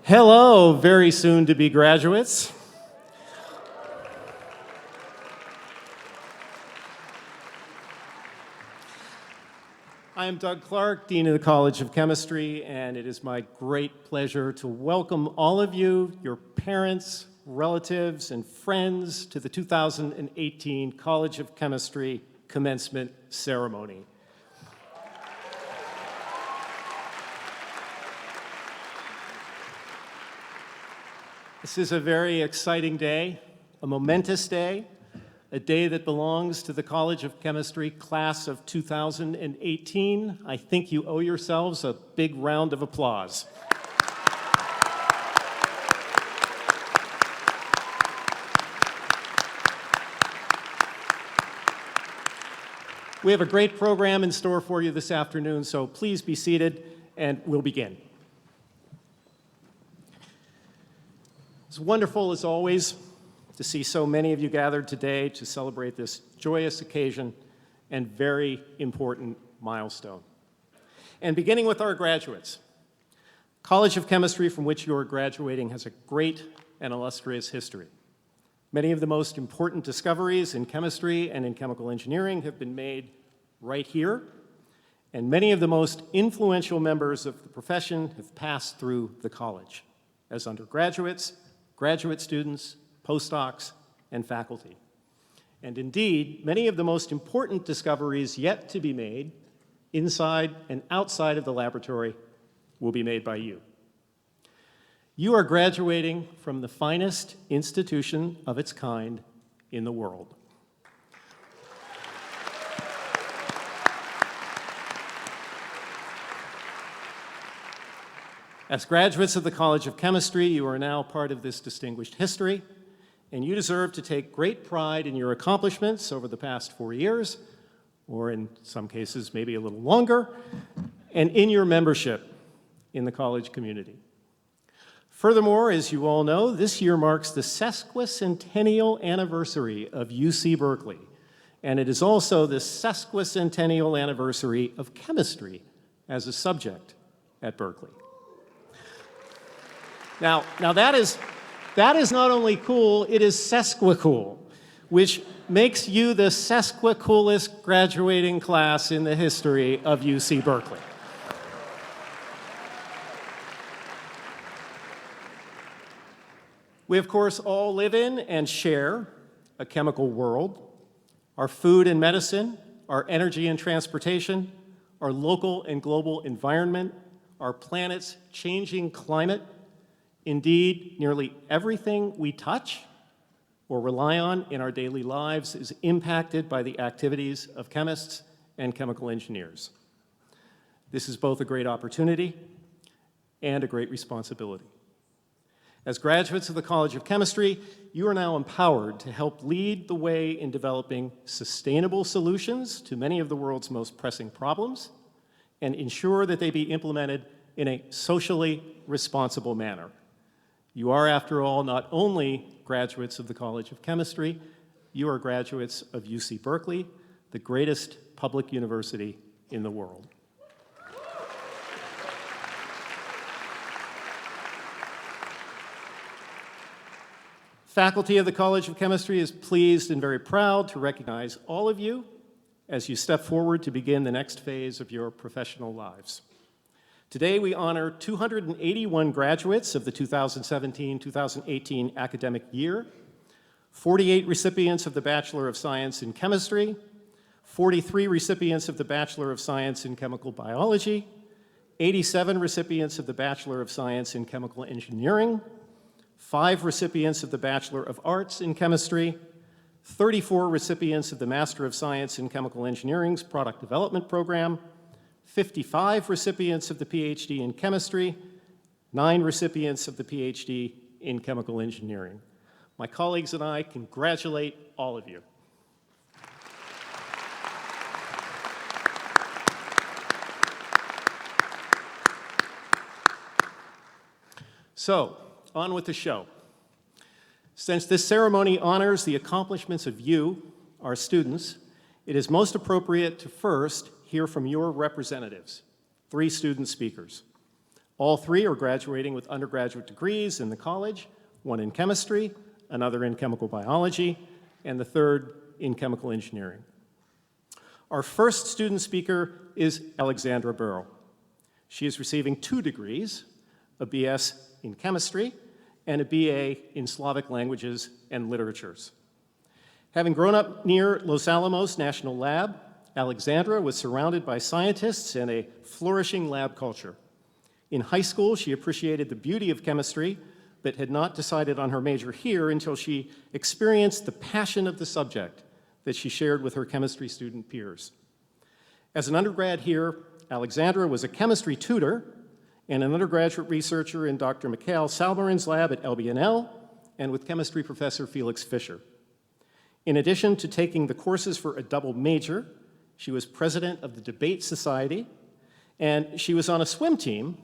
Hello, very soon to be graduates. I am Doug Clark, Dean of the College of Chemistry, and it is my great pleasure to welcome all of you, your parents, relatives, and friends to the 2018 College of Chemistry Commencement Ceremony. This is a very exciting day, a momentous day, a day that belongs to the College of Chemistry class of 2018. I think you owe yourselves a big round of applause. We have a great program in store for you this afternoon, so please be seated and we'll begin. It's wonderful, as always, to see so many of you gathered today to celebrate this joyous occasion and very important milestone. And beginning with our graduates, College of Chemistry from which you are graduating has a great and illustrious history. Many of the most important discoveries in chemistry and in chemical engineering have been made right here, and many of the most influential members of the profession have passed through the college as undergraduates, graduate students, postdocs, and faculty. And indeed, many of the most important discoveries yet to be made inside and outside of the laboratory will be made by you. You are graduating from the finest institution of its kind in the world. As graduates of the College of Chemistry, you are now part of this distinguished history, and you deserve to take great pride in your accomplishments over the past 4 years, or in some cases, maybe a little longer, and in your membership in the college community. Furthermore, as you all know, this year marks the sesquicentennial anniversary of UC Berkeley, and it is also the sesquicentennial anniversary of chemistry as a subject at Berkeley. Now that is not only cool, it is sesquicool, which makes you the sesquicoolest graduating class in the history of UC Berkeley. We, of course, all live in and share a chemical world. Our food and medicine, our energy and transportation, our local and global environment, our planet's changing climate. Indeed, nearly everything we touch or rely on in our daily lives is impacted by the activities of chemists and chemical engineers. This is both a great opportunity and a great responsibility. As graduates of the College of Chemistry, you are now empowered to help lead the way in developing sustainable solutions to many of the world's most pressing problems and ensure that they be implemented in a socially responsible manner. You are, after all, not only graduates of the College of Chemistry, you are graduates of UC Berkeley, the greatest public university in the world. Faculty of the College of Chemistry is pleased and very proud to recognize all of you as you step forward to begin the next phase of your professional lives. Today, we honor 281 graduates of the 2017-2018 academic year, 48 recipients of the Bachelor of Science in Chemistry, 43 recipients of the Bachelor of Science in Chemical Biology, 87 recipients of the Bachelor of Science in Chemical Engineering, 5 recipients of the Bachelor of Arts in Chemistry, 34 recipients of the Master of Science in Chemical Engineering's Product Development Program, 55 recipients of the PhD in Chemistry, 9 recipients of the PhD in Chemical Engineering. My colleagues and I congratulate all of you. So, on with the show. Since this ceremony honors the accomplishments of you, our students, it is most appropriate to first hear from your representatives, 3 student speakers. All 3 are graduating with undergraduate degrees in the college, 1 in chemistry, another in chemical biology, and the 3rd in chemical engineering. Our first student speaker is Alexandra Burrow. She is receiving 2 degrees, a BS in chemistry and a BA in Slavic languages and literatures. Having grown up near Los Alamos National Lab, Alexandra was surrounded by scientists and a flourishing lab culture. In high school, she appreciated the beauty of chemistry, but had not decided on her major here until she experienced the passion of the subject that she shared with her chemistry student peers. As an undergrad here, Alexandra was a chemistry tutor and an undergraduate researcher in Dr. Mikhail Salmarin's lab at LBNL and with chemistry professor Felix Fischer. In addition to taking the courses for a double major, she was president of the Debate Society, and she was on a swim team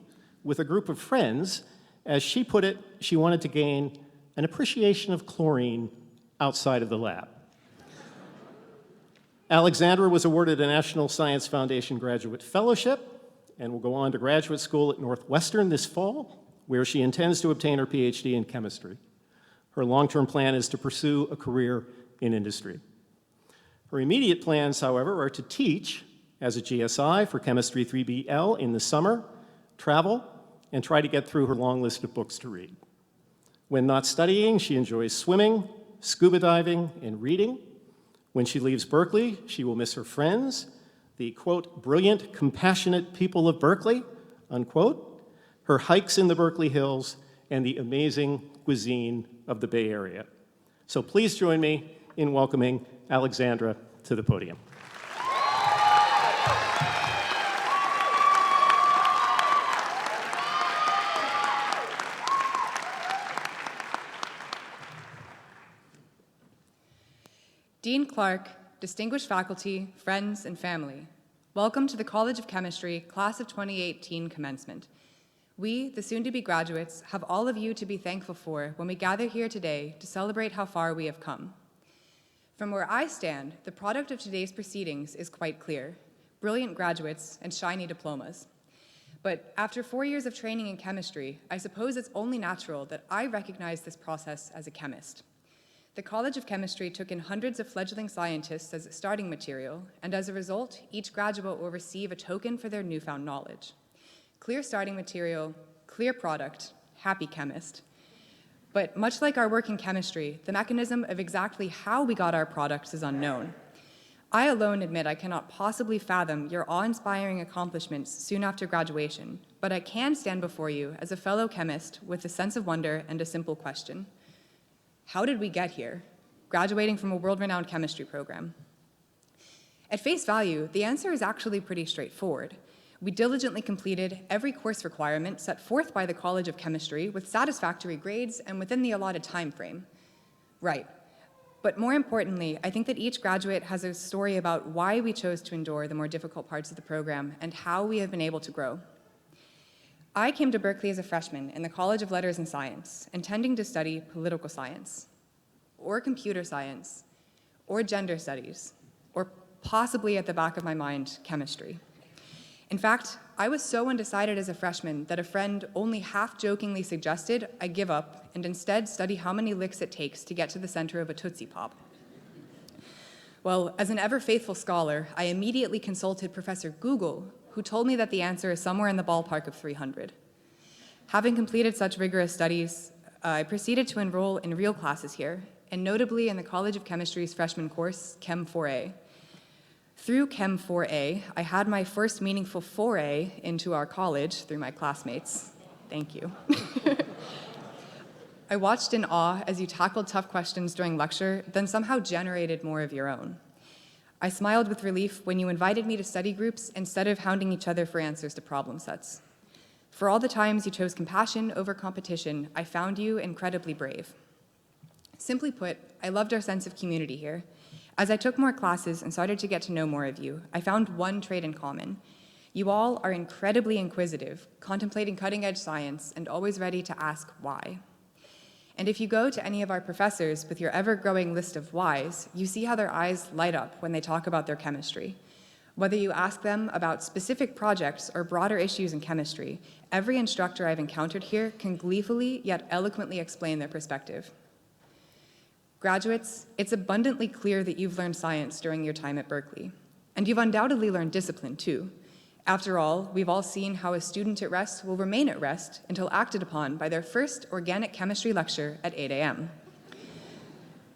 with a group of friends. As she put it, she wanted to gain an appreciation of chlorine outside of the lab. Alexandra was awarded a National Science Foundation Graduate Fellowship and will go on to graduate school at Northwestern this fall, where she intends to obtain her PhD in chemistry. Her long-term plan is to pursue a career in industry. Her immediate plans, however, are to teach as a GSI for Chemistry 3BL in the summer, travel, and try to get through her long list of books to read. When not studying, she enjoys swimming, scuba diving, and reading. When she leaves Berkeley, she will miss her friends, the, quote, brilliant, compassionate people of Berkeley, unquote, her hikes in the Berkeley Hills, and the amazing cuisine of the Bay Area. So please join me in welcoming Alexandra to the podium. Dean Clark, distinguished faculty, friends, and family, welcome to the College of Chemistry, Class of 2018 Commencement. We, the soon-to-be graduates, have all of you to be thankful for when we gather here today to celebrate how far we have come. From where I stand, the product of today's proceedings is quite clear: brilliant graduates and shiny diplomas. But after 4 years of training in chemistry, I suppose it's only natural that I recognize this process as a chemist. The College of Chemistry took in hundreds of fledgling scientists as starting material, and as a result, each graduate will receive a token for their newfound knowledge. Clear starting material, clear product, happy chemist. But much like our work in chemistry, the mechanism of exactly how we got our products is unknown. I alone admit I cannot possibly fathom your awe-inspiring accomplishments soon after graduation, but I can stand before you as a fellow chemist with a sense of wonder and a simple question. How did we get here, graduating from a world-renowned chemistry program? At face value, the answer is actually pretty straightforward. We diligently completed every course requirement set forth by the College of Chemistry with satisfactory grades and within the allotted time frame. Right. But more importantly, I think that each graduate has a story about why we chose to endure the more difficult parts of the program and how we have been able to grow. I came to Berkeley as a freshman in the College of Letters and Science, intending to study political science, or computer science, or gender studies, or possibly at the back of my mind, chemistry. In fact, I was so undecided as a freshman that a friend only half-jokingly suggested I give up and instead study how many licks it takes to get to the center of a Tootsie Pop. Well, as an ever-faithful scholar, I immediately consulted Professor Google, who told me that the answer is somewhere in the ballpark of 300. Having completed such rigorous studies, I proceeded to enroll in real classes here, and notably in the College of Chemistry's freshman course, Chem 4A. Through Chem 4A, I had my first meaningful foray into our college through my classmates. Thank you. I watched in awe as you tackled tough questions during lecture, then somehow generated more of your own. I smiled with relief when you invited me to study groups instead of hounding each other for answers to problem sets. For all the times you chose compassion over competition, I found you incredibly brave. Simply put, I loved our sense of community here. As I took more classes and started to get to know more of you, I found one trait in common. You all are incredibly inquisitive, contemplating cutting-edge science, and always ready to ask why. And if you go to any of our professors with your ever-growing list of whys, you see how their eyes light up when they talk about their chemistry. Whether you ask them about specific projects or broader issues in chemistry, every instructor I've encountered here can gleefully yet eloquently explain their perspective. Graduates, it's abundantly clear that you've learned science during your time at Berkeley, and you've undoubtedly learned discipline too. After all, we've all seen how a student at rest will remain at rest until acted upon by their first organic chemistry lecture at 8 a.m.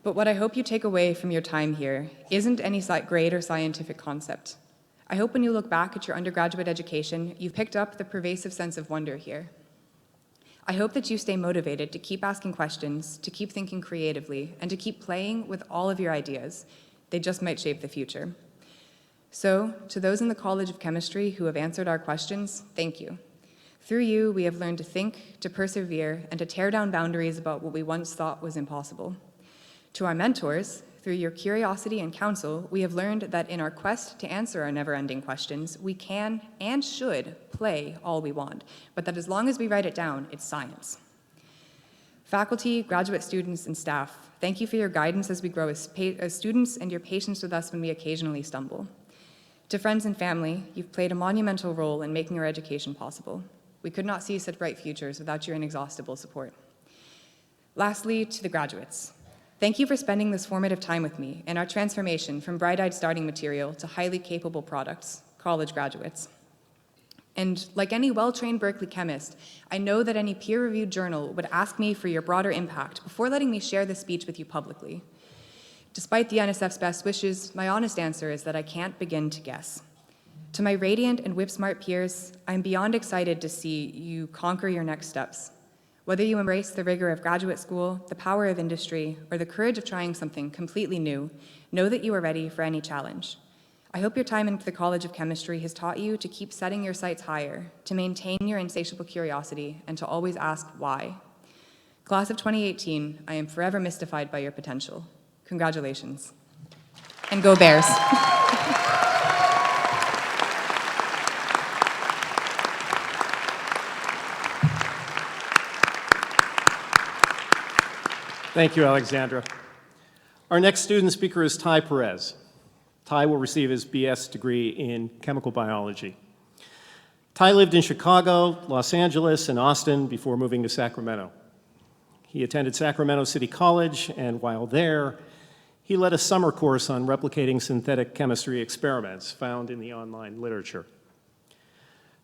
But what I hope you take away from your time here isn't any grade or scientific concept. I hope when you look back at your undergraduate education, you've picked up the pervasive sense of wonder here. I hope that you stay motivated to keep asking questions, to keep thinking creatively, and to keep playing with all of your ideas. They just might shape the future. So, to those in the College of Chemistry who have answered our questions, thank you. Through you, we have learned to think, to persevere, and to tear down boundaries about what we once thought was impossible. To our mentors, through your curiosity and counsel, we have learned that in our quest to answer our never-ending questions, we can and should play all we want, but that as long as we write it down, it's science. Faculty, graduate students, and staff, thank you for your guidance as we grow as students and your patience with us when we occasionally stumble. To friends and family, you've played a monumental role in making our education possible. We could not see such bright futures without your inexhaustible support. Lastly, to the graduates, thank you for spending this formative time with me in our transformation from bright-eyed starting material to highly capable products, college graduates. And like any well-trained Berkeley chemist, I know that any peer-reviewed journal would ask me for your broader impact before letting me share this speech with you publicly. Despite the NSF's best wishes, my honest answer is that I can't begin to guess. To my radiant and whip-smart peers, I'm beyond excited to see you conquer your next steps. Whether you embrace the rigor of graduate school, the power of industry, or the courage of trying something completely new, know that you are ready for any challenge. I hope your time in the College of Chemistry has taught you to keep setting your sights higher, to maintain your insatiable curiosity, and to always ask why. Class of 2018, I am forever mystified by your potential. Congratulations. And go Bears. Thank you, Alexandra. Our next student speaker is Ty Perez. Ty will receive his BS degree in chemical biology. Ty lived in Chicago, Los Angeles, and Austin before moving to Sacramento. He attended Sacramento City College, and while there, he led a summer course on replicating synthetic chemistry experiments found in the online literature.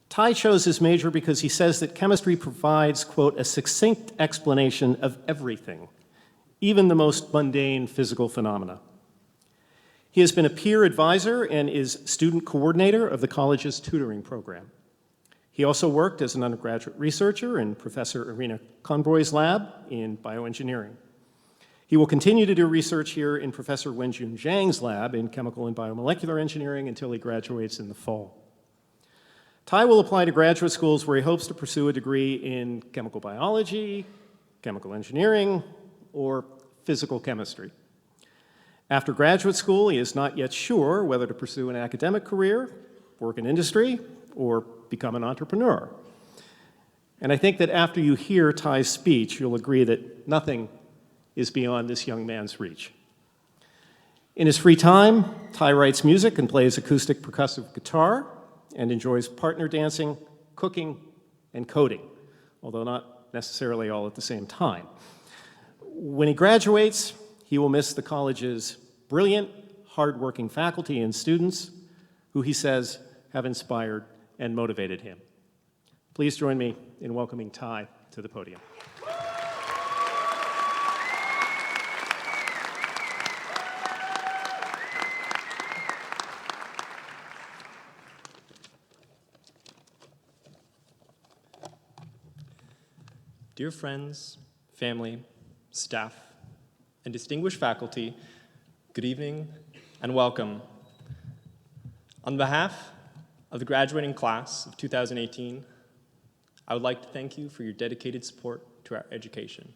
Ty chose his major because he says that chemistry provides, quote, a succinct explanation of everything, even the most mundane physical phenomena. He has been a peer advisor and is student coordinator of the college's tutoring program. He also worked as an undergraduate researcher in Professor Irina Conboy's lab in bioengineering. He will continue to do research here in Professor Wenjun Zhang's lab in chemical and biomolecular engineering until he graduates in the fall. Ty will apply to graduate schools where he hopes to pursue a degree in chemical biology, chemical engineering, or physical chemistry. After graduate school, he is not yet sure whether to pursue an academic career, work in industry, or become an entrepreneur. And I think that after you hear Ty's speech, you'll agree that nothing is beyond this young man's reach. In his free time, Ty writes music and plays acoustic percussive guitar and enjoys partner dancing, cooking, and coding, although not necessarily all at the same time. When he graduates, he will miss the college's brilliant, hardworking faculty and students who he says have inspired and motivated him. Please join me in welcoming Ty to the podium. Dear friends, family, staff, and distinguished faculty, good evening and welcome. On behalf of the graduating class of 2018, I would like to thank you for your dedicated support to our education.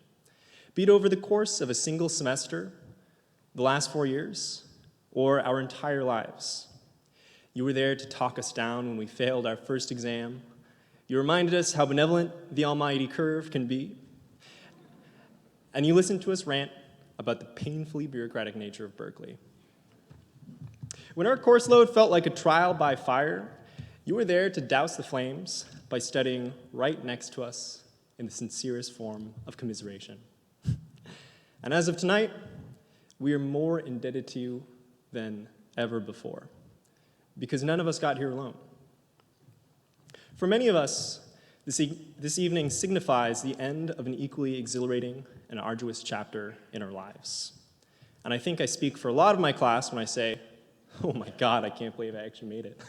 Be it over the course of a single semester, the last 4 years, or our entire lives. You were there to talk us down when we failed our first exam. You reminded us how benevolent the almighty curve can be. And you listened to us rant about the painfully bureaucratic nature of Berkeley. When our course load felt like a trial by fire, you were there to douse the flames by studying right next to us in the sincerest form of commiseration. And as of tonight, we are more indebted to you than ever before, because none of us got here alone. For many of us, this evening signifies the end of an equally exhilarating and arduous chapter in our lives. And I think I speak for a lot of my class when I say, oh my God, I can't believe I actually made it.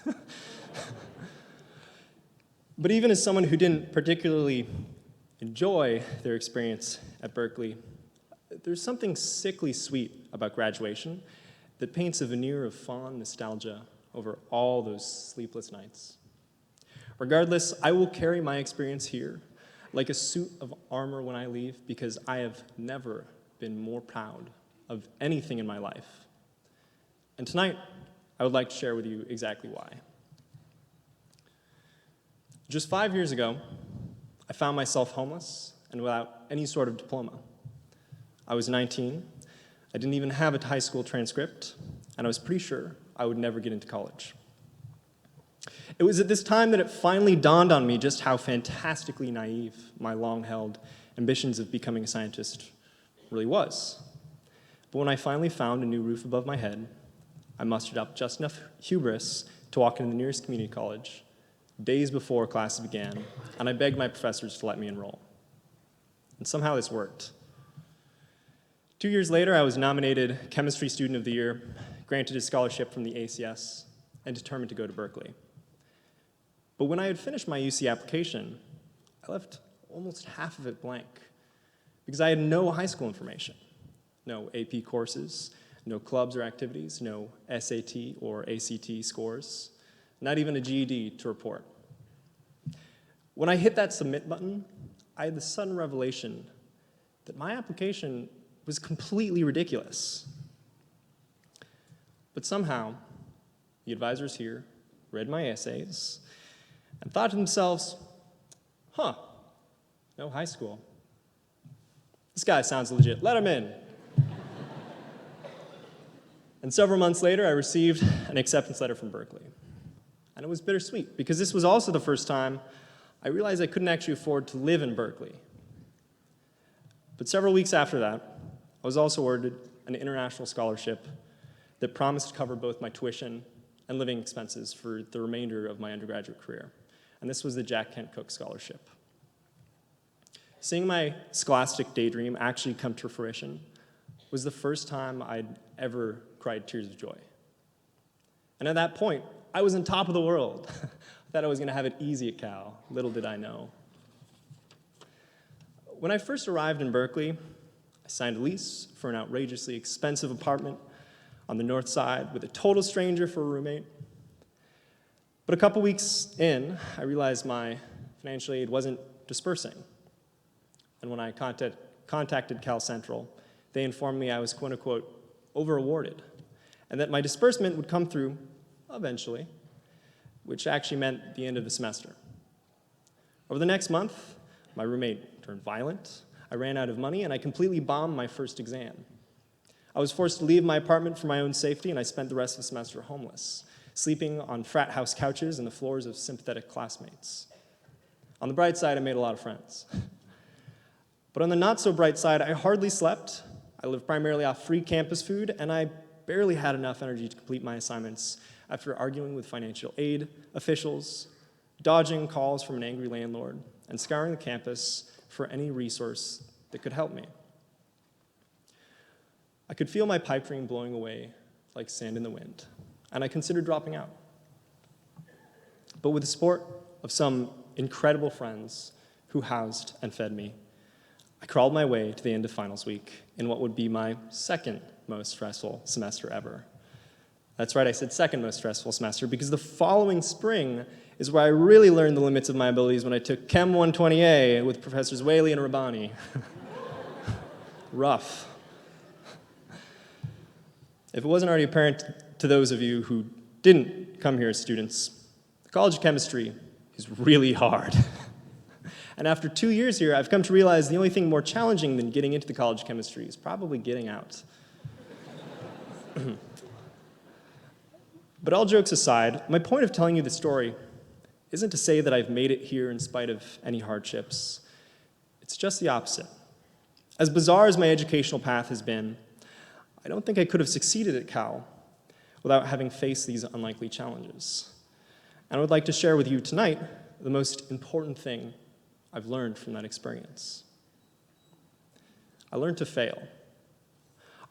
But even as someone who didn't particularly enjoy their experience at Berkeley, there's something sickly sweet about graduation that paints a veneer of fond nostalgia over all those sleepless nights. Regardless, I will carry my experience here like a suit of armor when I leave, because I have never been more proud of anything in my life. And tonight, I would like to share with you exactly why. Just 5 years ago, I found myself homeless and without any sort of diploma. I was 19, I didn't even have a high school transcript, and I was pretty sure I would never get into college. It was at this time that it finally dawned on me just how fantastically naive my long-held ambitions of becoming a scientist really was. But when I finally found a new roof above my head, I mustered up just enough hubris to walk into the nearest community college days before classes began, and I begged my professors to let me enroll. And somehow this worked. 2 years later, I was nominated Chemistry Student of the Year, granted a scholarship from the ACS, and determined to go to Berkeley. But when I had finished my UC application, I left almost half of it blank, because I had no high school information, no AP courses, no clubs or activities, no SAT or ACT scores, not even a GED to report. When I hit that submit button, I had the sudden revelation that my application was completely ridiculous. But somehow, the advisors here read my essays and thought to themselves, no high school. This guy sounds legit, let him in. And several months later, I received an acceptance letter from Berkeley. And it was bittersweet, because this was also the first time I realized I couldn't actually afford to live in Berkeley. But several weeks after that, I was also awarded an international scholarship that promised to cover both my tuition and living expenses for the remainder of my undergraduate career. And this was the Jack Kent Cooke Scholarship. Seeing my scholastic daydream actually come to fruition was the first time I'd ever cried tears of joy. And at that point, I was on top of the world. I thought I was going to have it easy at Cal. Little did I know. When I first arrived in Berkeley, I signed a lease for an outrageously expensive apartment on the north side with a total stranger for a roommate. But a couple weeks in, I realized my financial aid wasn't dispersing. And when I contacted Cal Central, they informed me I was quote-unquote over-awarded, and that my disbursement would come through eventually, which actually meant the end of the semester. Over the next month, my roommate turned violent, I ran out of money, and I completely bombed my first exam. I was forced to leave my apartment for my own safety, and I spent the rest of the semester homeless, sleeping on frat house couches and the floors of sympathetic classmates. On the bright side, I made a lot of friends. But on the not so bright side, I hardly slept. I lived primarily off free campus food, and I barely had enough energy to complete my assignments after arguing with financial aid officials, dodging calls from an angry landlord, and scouring the campus for any resource that could help me. I could feel my pipe dream blowing away like sand in the wind, and I considered dropping out. But with the support of some incredible friends who housed and fed me, I crawled my way to the end of finals week in what would be my second most stressful semester ever. That's right, I said second most stressful semester because the following spring is where I really learned the limits of my abilities when I took Chem 120A with Professors Whaley and Rabbani. Rough. If it wasn't already apparent to those of you who didn't come here as students, the College of Chemistry is really hard. And after 2 years here, I've come to realize the only thing more challenging than getting into the College of Chemistry is probably getting out. But all jokes aside, my point of telling you the story isn't to say that I've made it here in spite of any hardships. It's just the opposite. As bizarre as my educational path has been, I don't think I could have succeeded at Cal without having faced these unlikely challenges. And I would like to share with you tonight the most important thing I've learned from that experience. I learned to fail.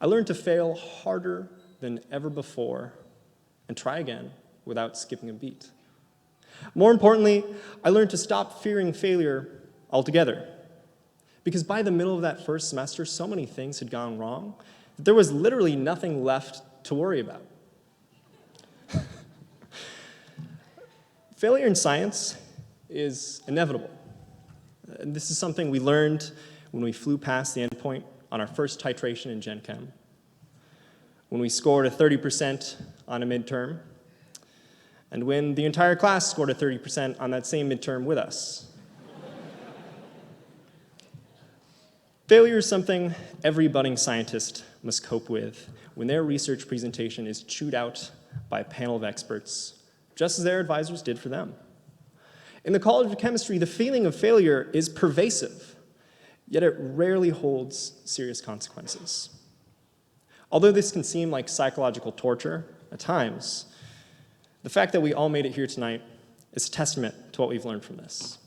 I learned to fail harder than ever before and try again without skipping a beat. More importantly, I learned to stop fearing failure altogether. Because by the middle of that first semester, so many things had gone wrong that there was literally nothing left to worry about. Failure in science is inevitable. And this is something we learned when we flew past the endpoint on our first titration in Gen Chem, when we scored a 30% on a midterm, and when the entire class scored a 30% on that same midterm with us. Failure is something every budding scientist must cope with when their research presentation is chewed out by a panel of experts, just as their advisors did for them. In the College of Chemistry, the feeling of failure is pervasive, yet it rarely holds serious consequences. Although this can seem like psychological torture at times, the fact that we all made it here tonight is a testament to what we've learned from this.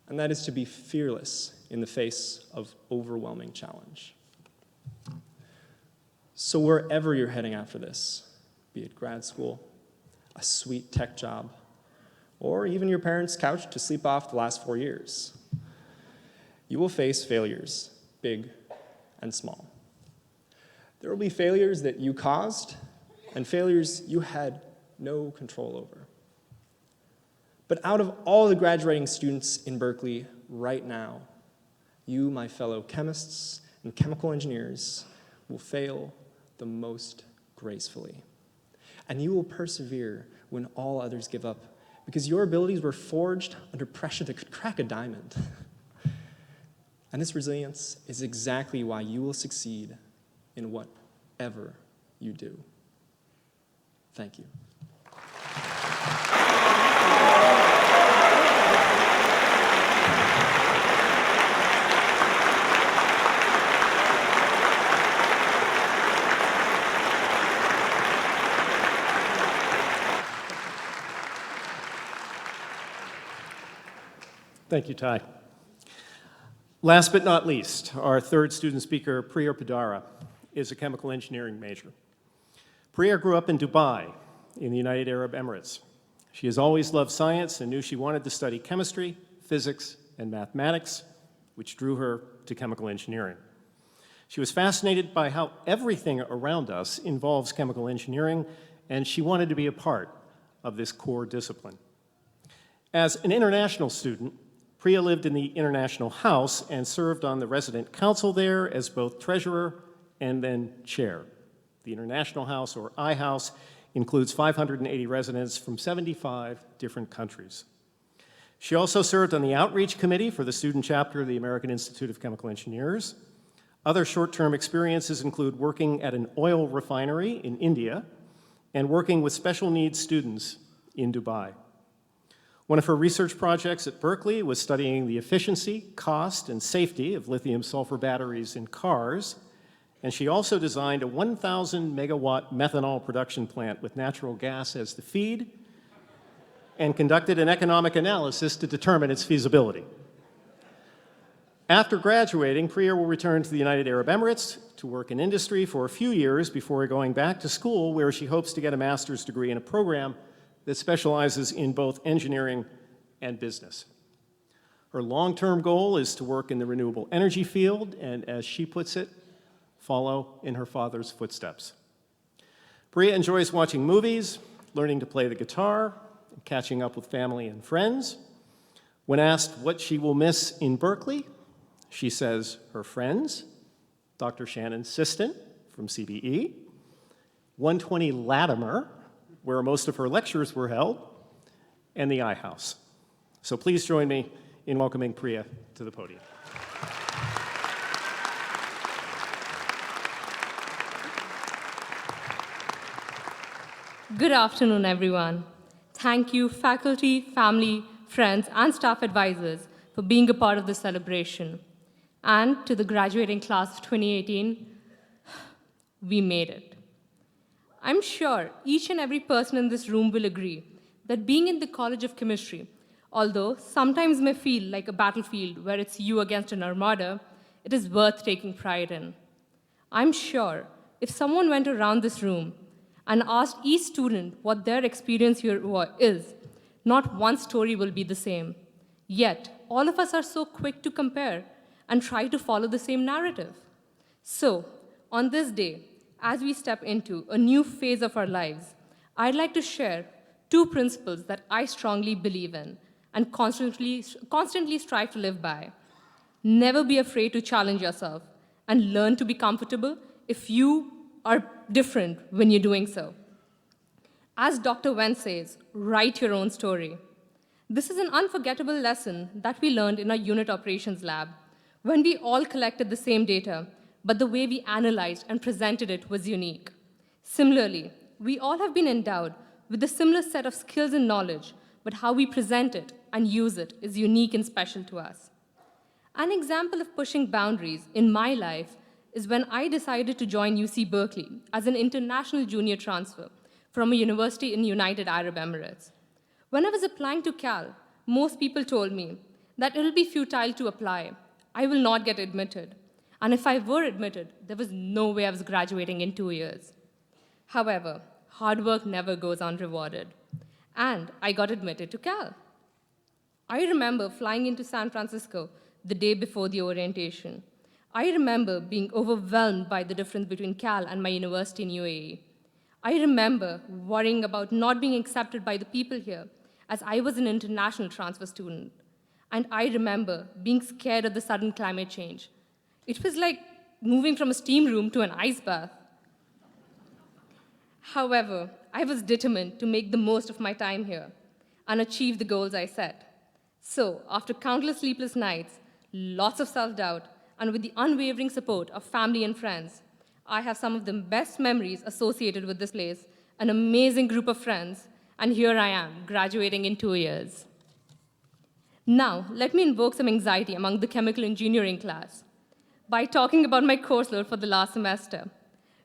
And that is to be fearless in the face of overwhelming challenge. So wherever you're heading after this, be it grad school, a sweet tech job, or even your parents' couch to sleep off the last 4 years, you will face failures, big and small. There will be failures that you caused and failures you had no control over. But out of all the graduating students in Berkeley right now, you, my fellow chemists and chemical engineers, will fail the most gracefully. And you will persevere when all others give up, because your abilities were forged under pressure that could crack a diamond. And this resilience is exactly why you will succeed in whatever you do. Thank you. Thank you, Ty. Last but not least, our third student speaker, Priya Padara, is a chemical engineering major. Priya grew up in Dubai, in the United Arab Emirates. She has always loved science and knew she wanted to study chemistry, physics, and mathematics, which drew her to chemical engineering. She was fascinated by how everything around us involves chemical engineering, and she wanted to be a part of this core discipline. As an international student, Priya lived in the International House and served on the resident council there as both treasurer and then chair. The International House, or I-House, includes 580 residents from 75 different countries. She also served on the outreach committee for the student chapter of the American Institute of Chemical Engineers. Other short-term experiences include working at an oil refinery in India and working with special needs students in Dubai. One of her research projects at Berkeley was studying the efficiency, cost, and safety of lithium-sulfur batteries in cars, and she also designed a 1,000 megawatt methanol production plant with natural gas as the feed and conducted an economic analysis to determine its feasibility. After graduating, Priya will return to the United Arab Emirates to work in industry for a few years before going back to school, where she hopes to get a master's degree in a program that specializes in both engineering and business. Her long-term goal is to work in the renewable energy field and, as she puts it, follow in her father's footsteps. Priya enjoys watching movies, learning to play the guitar, and catching up with family and friends. When asked what she will miss in Berkeley, she says her friends, Dr. Shannon Siston from CBE, 120 Latimer, where most of her lectures were held, and the I House. So please join me in welcoming Priya to the podium. Good afternoon, everyone. Thank you, faculty, family, friends, and staff advisors for being a part of this celebration. And to the graduating class of 2018, we made it. I'm sure each and every person in this room will agree that being in the College of Chemistry, although sometimes may feel like a battlefield where it's you against an armada, it is worth taking pride in. I'm sure if someone went around this room and asked each student what their experience here is, not one story will be the same. Yet, all of us are so quick to compare and try to follow the same narrative. So, on this day, as we step into a new phase of our lives, I'd like to share 2 principles that I strongly believe in and constantly strive to live by. Never be afraid to challenge yourself and learn to be comfortable if you are different when you're doing so. As Dr. Wen says, write your own story. This is an unforgettable lesson that we learned in our unit operations lab when we all collected the same data, but the way we analyzed and presented it was unique. Similarly, we all have been endowed with a similar set of skills and knowledge, but how we present it and use it is unique and special to us. An example of pushing boundaries in my life is when I decided to join UC Berkeley as an international junior transfer from a university in United Arab Emirates. When I was applying to Cal, most people told me that it'll be futile to apply. I will not get admitted. And if I were admitted, there was no way I was graduating in 2 years. However, hard work never goes unrewarded. And I got admitted to Cal. I remember flying into San Francisco the day before the orientation. I remember being overwhelmed by the difference between Cal and my university in UAE. I remember worrying about not being accepted by the people here, as I was an international transfer student. And I remember being scared of the sudden climate change. It was like moving from a steam room to an ice bath. However, I was determined to make the most of my time here and achieve the goals I set. So, after countless sleepless nights, lots of self-doubt, and with the unwavering support of family and friends, I have some of the best memories associated with this place, an amazing group of friends, and here I am, graduating in 2 years. Now, let me invoke some anxiety among the chemical engineering class by talking about my course load for the last semester.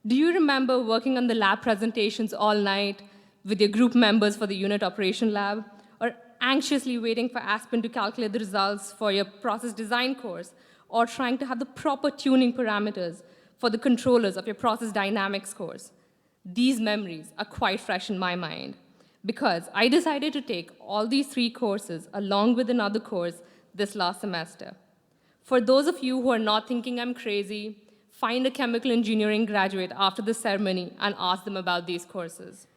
Do you remember working on the lab presentations all night with your group members for the unit operation lab, or anxiously waiting for Aspen to calculate the results for your process design course, or trying to have the proper tuning parameters for the controllers of your process dynamics course? These memories are quite fresh in my mind because I decided to take all these 3 courses along with another course this last semester. For those of you who are not thinking I'm crazy, find a chemical engineering graduate after the ceremony and ask them about these courses.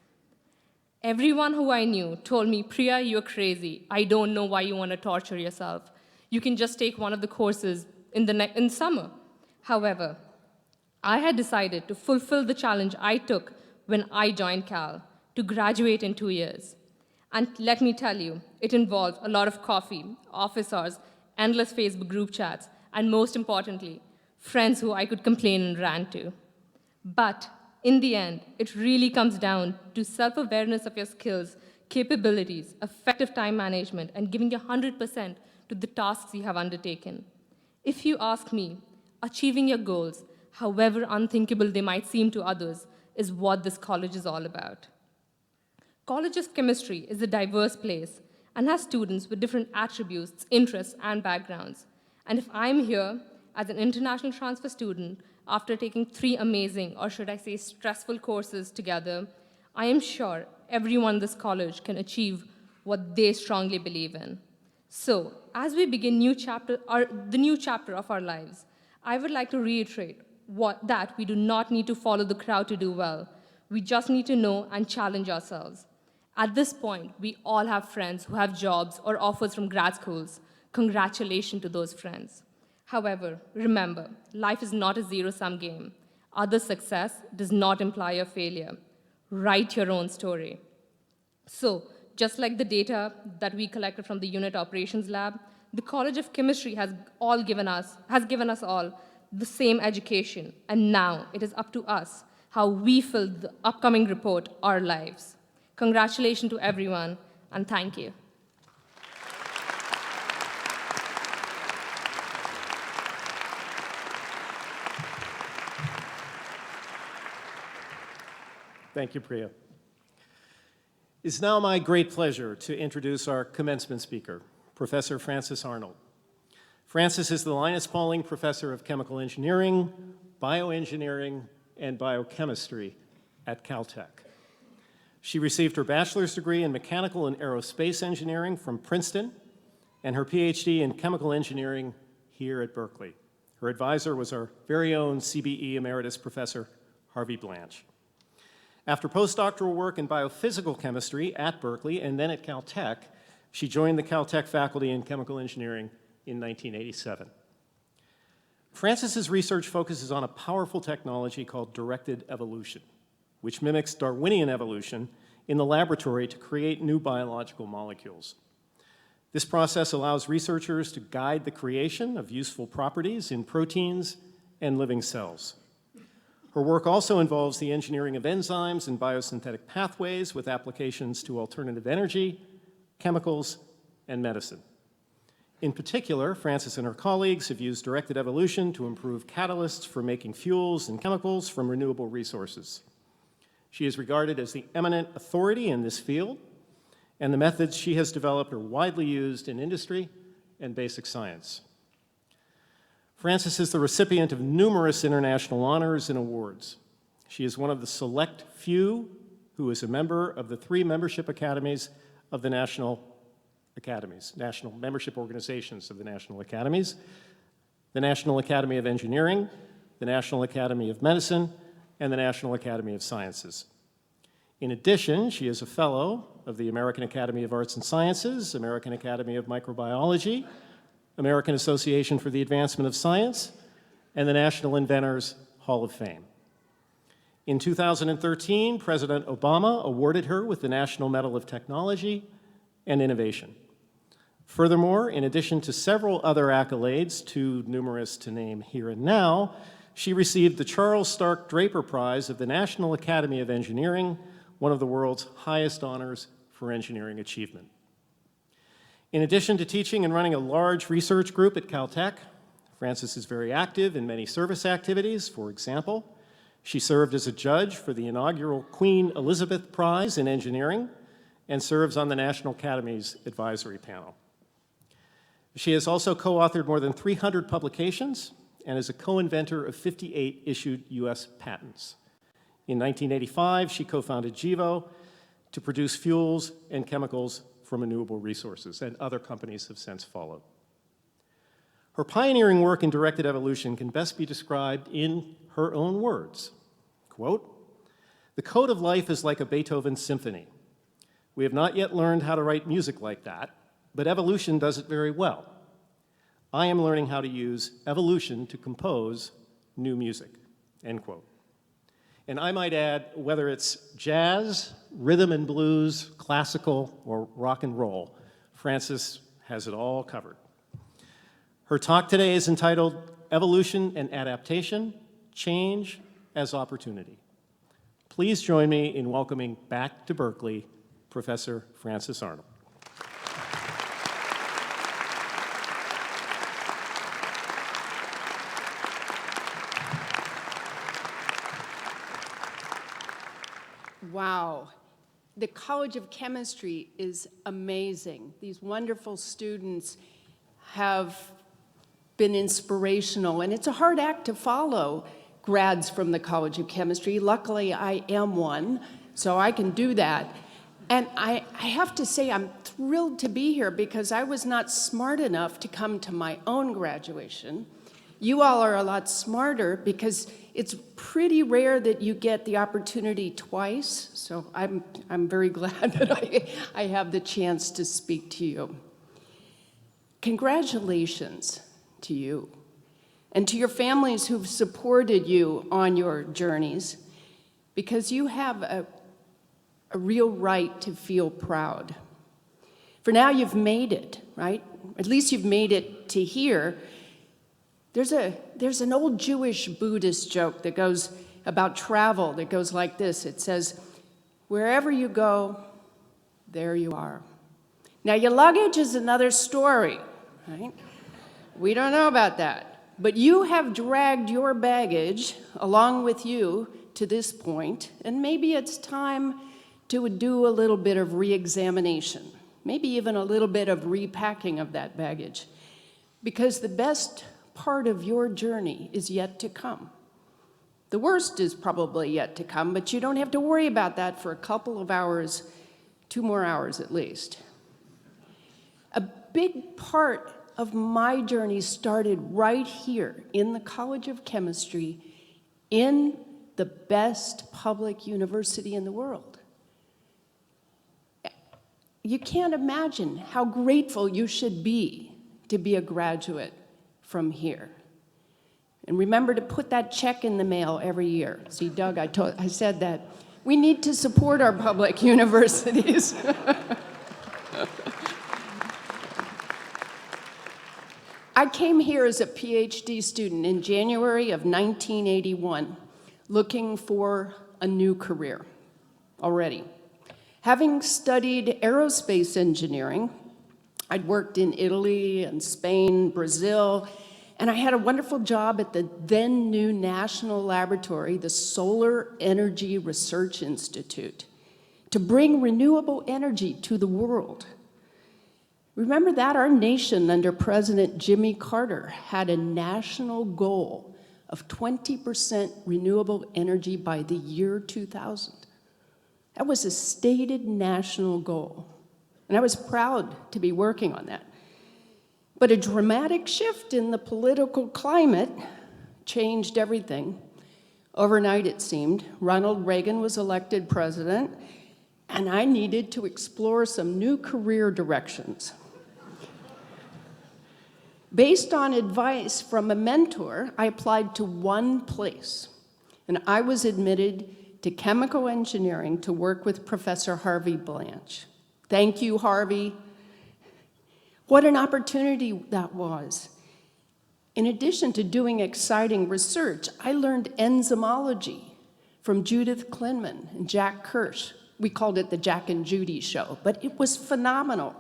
Everyone who I knew told me, Priya, you're crazy. I don't know why you want to torture yourself. You can just take one of the courses in summer. However, I had decided to fulfill the challenge I took when I joined Cal, to graduate in 2 years. And let me tell you, it involved a lot of coffee, office hours, endless Facebook group chats, and most importantly, friends who I could complain and rant to. But in the end, it really comes down to self-awareness of your skills, capabilities, effective time management, and giving your 100% to the tasks you have undertaken. If you ask me, achieving your goals, however unthinkable they might seem to others, is what this college is all about. College of Chemistry is a diverse place and has students with different attributes, interests, and backgrounds. And if I'm here as an international transfer student after taking 3 amazing, or should I say stressful courses together, I am sure everyone in this college can achieve what they strongly believe in. So, as we begin the new chapter of our lives, I would like to reiterate that we do not need to follow the crowd to do well. We just need to know and challenge ourselves. At this point, we all have friends who have jobs or offers from grad schools. Congratulations to those friends. However, remember, life is not a zero-sum game. Other success does not imply a failure. Write your own story. So, just like the data that we collected from the Unit Operations Lab, the College of Chemistry has given us all the same education, and now it is up to us how we fill the upcoming report our lives. Congratulations to everyone, and thank you. Thank you, Priya. It's now my great pleasure to introduce our commencement speaker, Professor Frances Arnold. Frances is the Linus Pauling Professor of Chemical Engineering, Bioengineering, and Biochemistry at Caltech. She received her bachelor's degree in Mechanical and Aerospace Engineering from Princeton and her PhD in Chemical Engineering here at Berkeley. Her advisor was our very own CBE Emeritus Professor, Harvey Blanche. After postdoctoral work in biophysical chemistry at Berkeley and then at Caltech, she joined the Caltech faculty in chemical engineering in 1987. Frances's research focuses on a powerful technology called directed evolution, which mimics Darwinian evolution in the laboratory to create new biological molecules. This process allows researchers to guide the creation of useful properties in proteins and living cells. Her work also involves the engineering of enzymes and biosynthetic pathways with applications to alternative energy, chemicals, and medicine. In particular, Frances and her colleagues have used directed evolution to improve catalysts for making fuels and chemicals from renewable resources. She is regarded as the eminent authority in this field, and the methods she has developed are widely used in industry and basic science. Frances is the recipient of numerous international honors and awards. She is one of the select few who is a member of the 3 membership academies of the national membership organizations of the national academies, the National Academy of Engineering, the National Academy of Medicine, and the National Academy of Sciences. In addition, she is a fellow of the American Academy of Arts and Sciences, American Academy of Microbiology, American Association for the Advancement of Science, and the National Inventors Hall of Fame. In 2013, President Obama awarded her with the National Medal of Technology and Innovation. Furthermore, in addition to several other accolades, too numerous to name here and now, she received the Charles Stark Draper Prize of the National Academy of Engineering, one of the world's highest honors for engineering achievement. In addition to teaching and running a large research group at Caltech, Frances is very active in many service activities. For example, she served as a judge for the inaugural Queen Elizabeth Prize in Engineering and serves on the National Academy's advisory panel. She has also co-authored more than 300 publications and is a co-inventor of 58 issued US patents. In 1985, she co-founded GEVO to produce fuels and chemicals from renewable resources, and other companies have since followed. Her pioneering work in directed evolution can best be described in her own words. Quote, "The code of life is like a Beethoven symphony. We have not yet learned how to write music like that, but evolution does it very well. I am learning how to use evolution to compose new music," end quote. And I might add, whether it's jazz, rhythm and blues, classical, or rock and roll, Frances has it all covered. Her talk today is entitled Evolution and Adaptation, Change as Opportunity. Please join me in welcoming back to Berkeley, Professor Frances Arnold. Wow. The College of Chemistry is amazing. These wonderful students have been inspirational, and it's a hard act to follow grads from the College of Chemistry. Luckily, I am one, so I can do that. And I have to say, I'm thrilled to be here because I was not smart enough to come to my own graduation. You all are a lot smarter because it's pretty rare that you get the opportunity twice. So I'm very glad that I have the chance to speak to you. Congratulations to you and to your families who've supported you on your journeys, because you have a real right to feel proud. For now, you've made it, right? At least you've made it to here. There's an old Jewish Buddhist joke that goes about travel that goes like this. It says, wherever you go, there you are. Now, your luggage is another story, right? We don't know about that. But you have dragged your baggage along with you to this point, and maybe it's time to do a little bit of re-examination, maybe even a little bit of repacking of that baggage, because the best part of your journey is yet to come. The worst is probably yet to come, but you don't have to worry about that for a couple of hours, 2 more hours at least. A big part of my journey started right here in the College of Chemistry, in the best public university in the world. You can't imagine how grateful you should be to be a graduate from here. And remember to put that check in the mail every year. See, Doug, I said that. We need to support our public universities. I came here as a PhD student in January of 1981, looking for a new career already. Having studied aerospace engineering, I'd worked in Italy and Spain, Brazil, and I had a wonderful job at the then new national laboratory, the Solar Energy Research Institute, to bring renewable energy to the world. Remember that our nation under President Jimmy Carter had a national goal of 20% renewable energy by the year 2000. That was a stated national goal, and I was proud to be working on that. But a dramatic shift in the political climate changed everything. Overnight, it seemed, Ronald Reagan was elected president, and I needed to explore some new career directions. Based on advice from a mentor, I applied to one place, and I was admitted to chemical engineering to work with Professor Harvey Blanche. Thank you, Harvey. What an opportunity that was. In addition to doing exciting research, I learned enzymology from Judith Klinman and Jack Kirsch. We called it the Jack and Judy show, but it was phenomenal.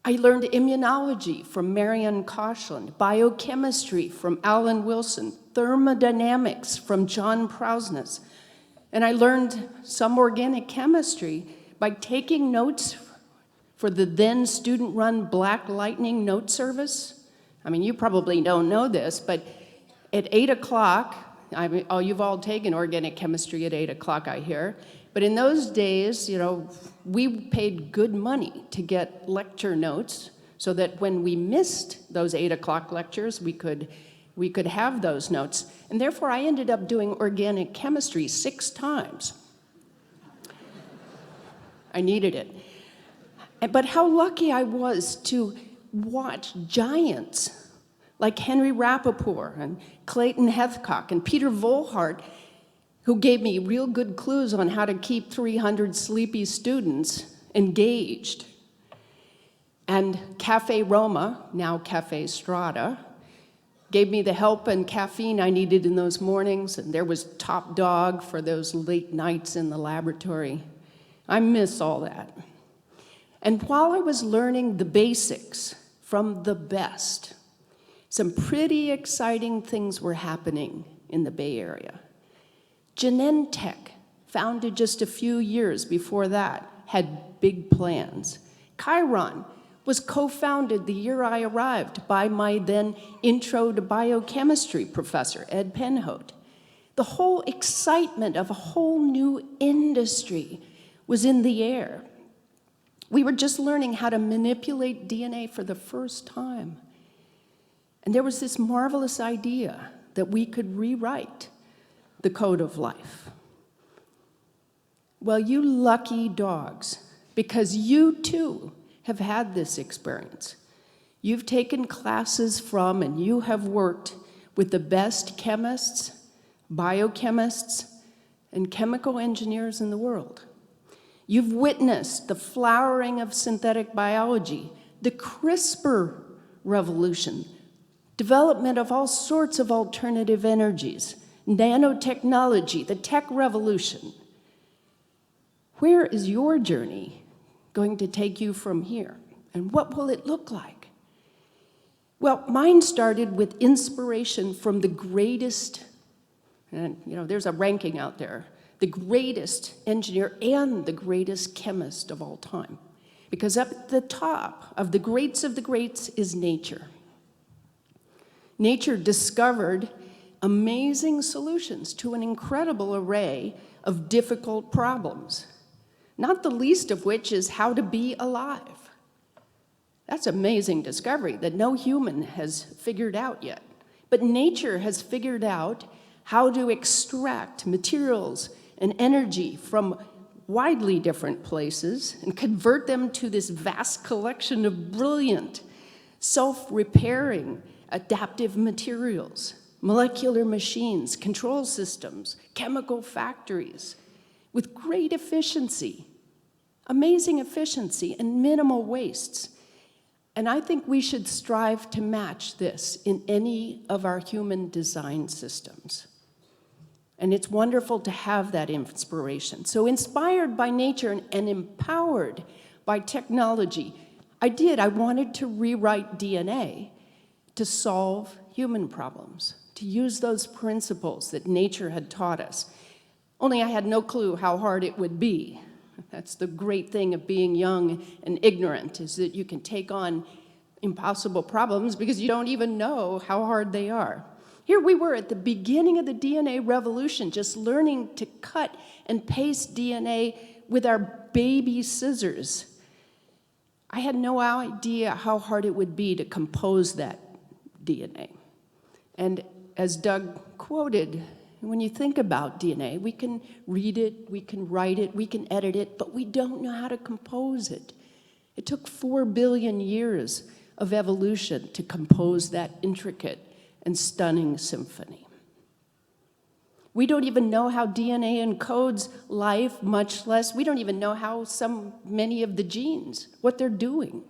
I learned immunology from Marion Koshland, biochemistry from Alan Wilson, thermodynamics from John Prousness, and I learned some organic chemistry by taking notes for the then student-run Black Lightning note service. I mean, you probably don't know this, but at 8 o'clock, you've all taken organic chemistry at 8 o'clock, I hear. But in those days, we paid good money to get lecture notes so that when we missed those 8 o'clock lectures, we could have those notes. And therefore, I ended up doing organic chemistry 6 times. I needed it. But how lucky I was to watch giants like Henry Rappaport and Clayton Hethcock and Peter Volhart, who gave me real good clues on how to keep 300 sleepy students engaged. And Cafe Roma, now Cafe Strada, gave me the help and caffeine I needed in those mornings, and there was top dog for those late nights in the laboratory. I miss all that. And while I was learning the basics from the best, some pretty exciting things were happening in the Bay Area. Genentech, founded just a few years before that, had big plans. Chiron was co-founded the year I arrived by my then Intro to Biochemistry professor, Ed Penhote. The whole excitement of a whole new industry was in the air. We were just learning how to manipulate DNA for the first time. And there was this marvelous idea that we could rewrite the code of life. Well, you lucky dogs, because you too have had this experience. You've taken classes from and you have worked with the best chemists, biochemists, and chemical engineers in the world. You've witnessed the flowering of synthetic biology, the CRISPR revolution, development of all sorts of alternative energies, nanotechnology, the tech revolution. Where is your journey going to take you from here? And what will it look like? Well, mine started with inspiration from the greatest, and there's a ranking out there, the greatest engineer and the greatest chemist of all time. Because up at the top of the greats is nature. Nature discovered amazing solutions to an incredible array of difficult problems, not the least of which is how to be alive. That's an amazing discovery that no human has figured out yet. But nature has figured out how to extract materials and energy from widely different places and convert them to this vast collection of brilliant, self-repairing, adaptive materials, molecular machines, control systems, chemical factories, with great efficiency, amazing efficiency, and minimal wastes. And I think we should strive to match this in any of our human design systems. And it's wonderful to have that inspiration. So inspired by nature and empowered by technology, I wanted to rewrite DNA to solve human problems, to use those principles that nature had taught us. Only I had no clue how hard it would be. That's the great thing of being young and ignorant, is that you can take on impossible problems because you don't even know how hard they are. Here we were at the beginning of the DNA revolution, just learning to cut and paste DNA with our baby scissors. I had no idea how hard it would be to compose that DNA. And as Doug quoted, when you think about DNA, we can read it, we can write it, we can edit it, but we don't know how to compose it. It took 4 billion years of evolution to compose that intricate and stunning symphony. We don't even know how DNA encodes life, much less, we don't even know how many of the genes, what they're doing.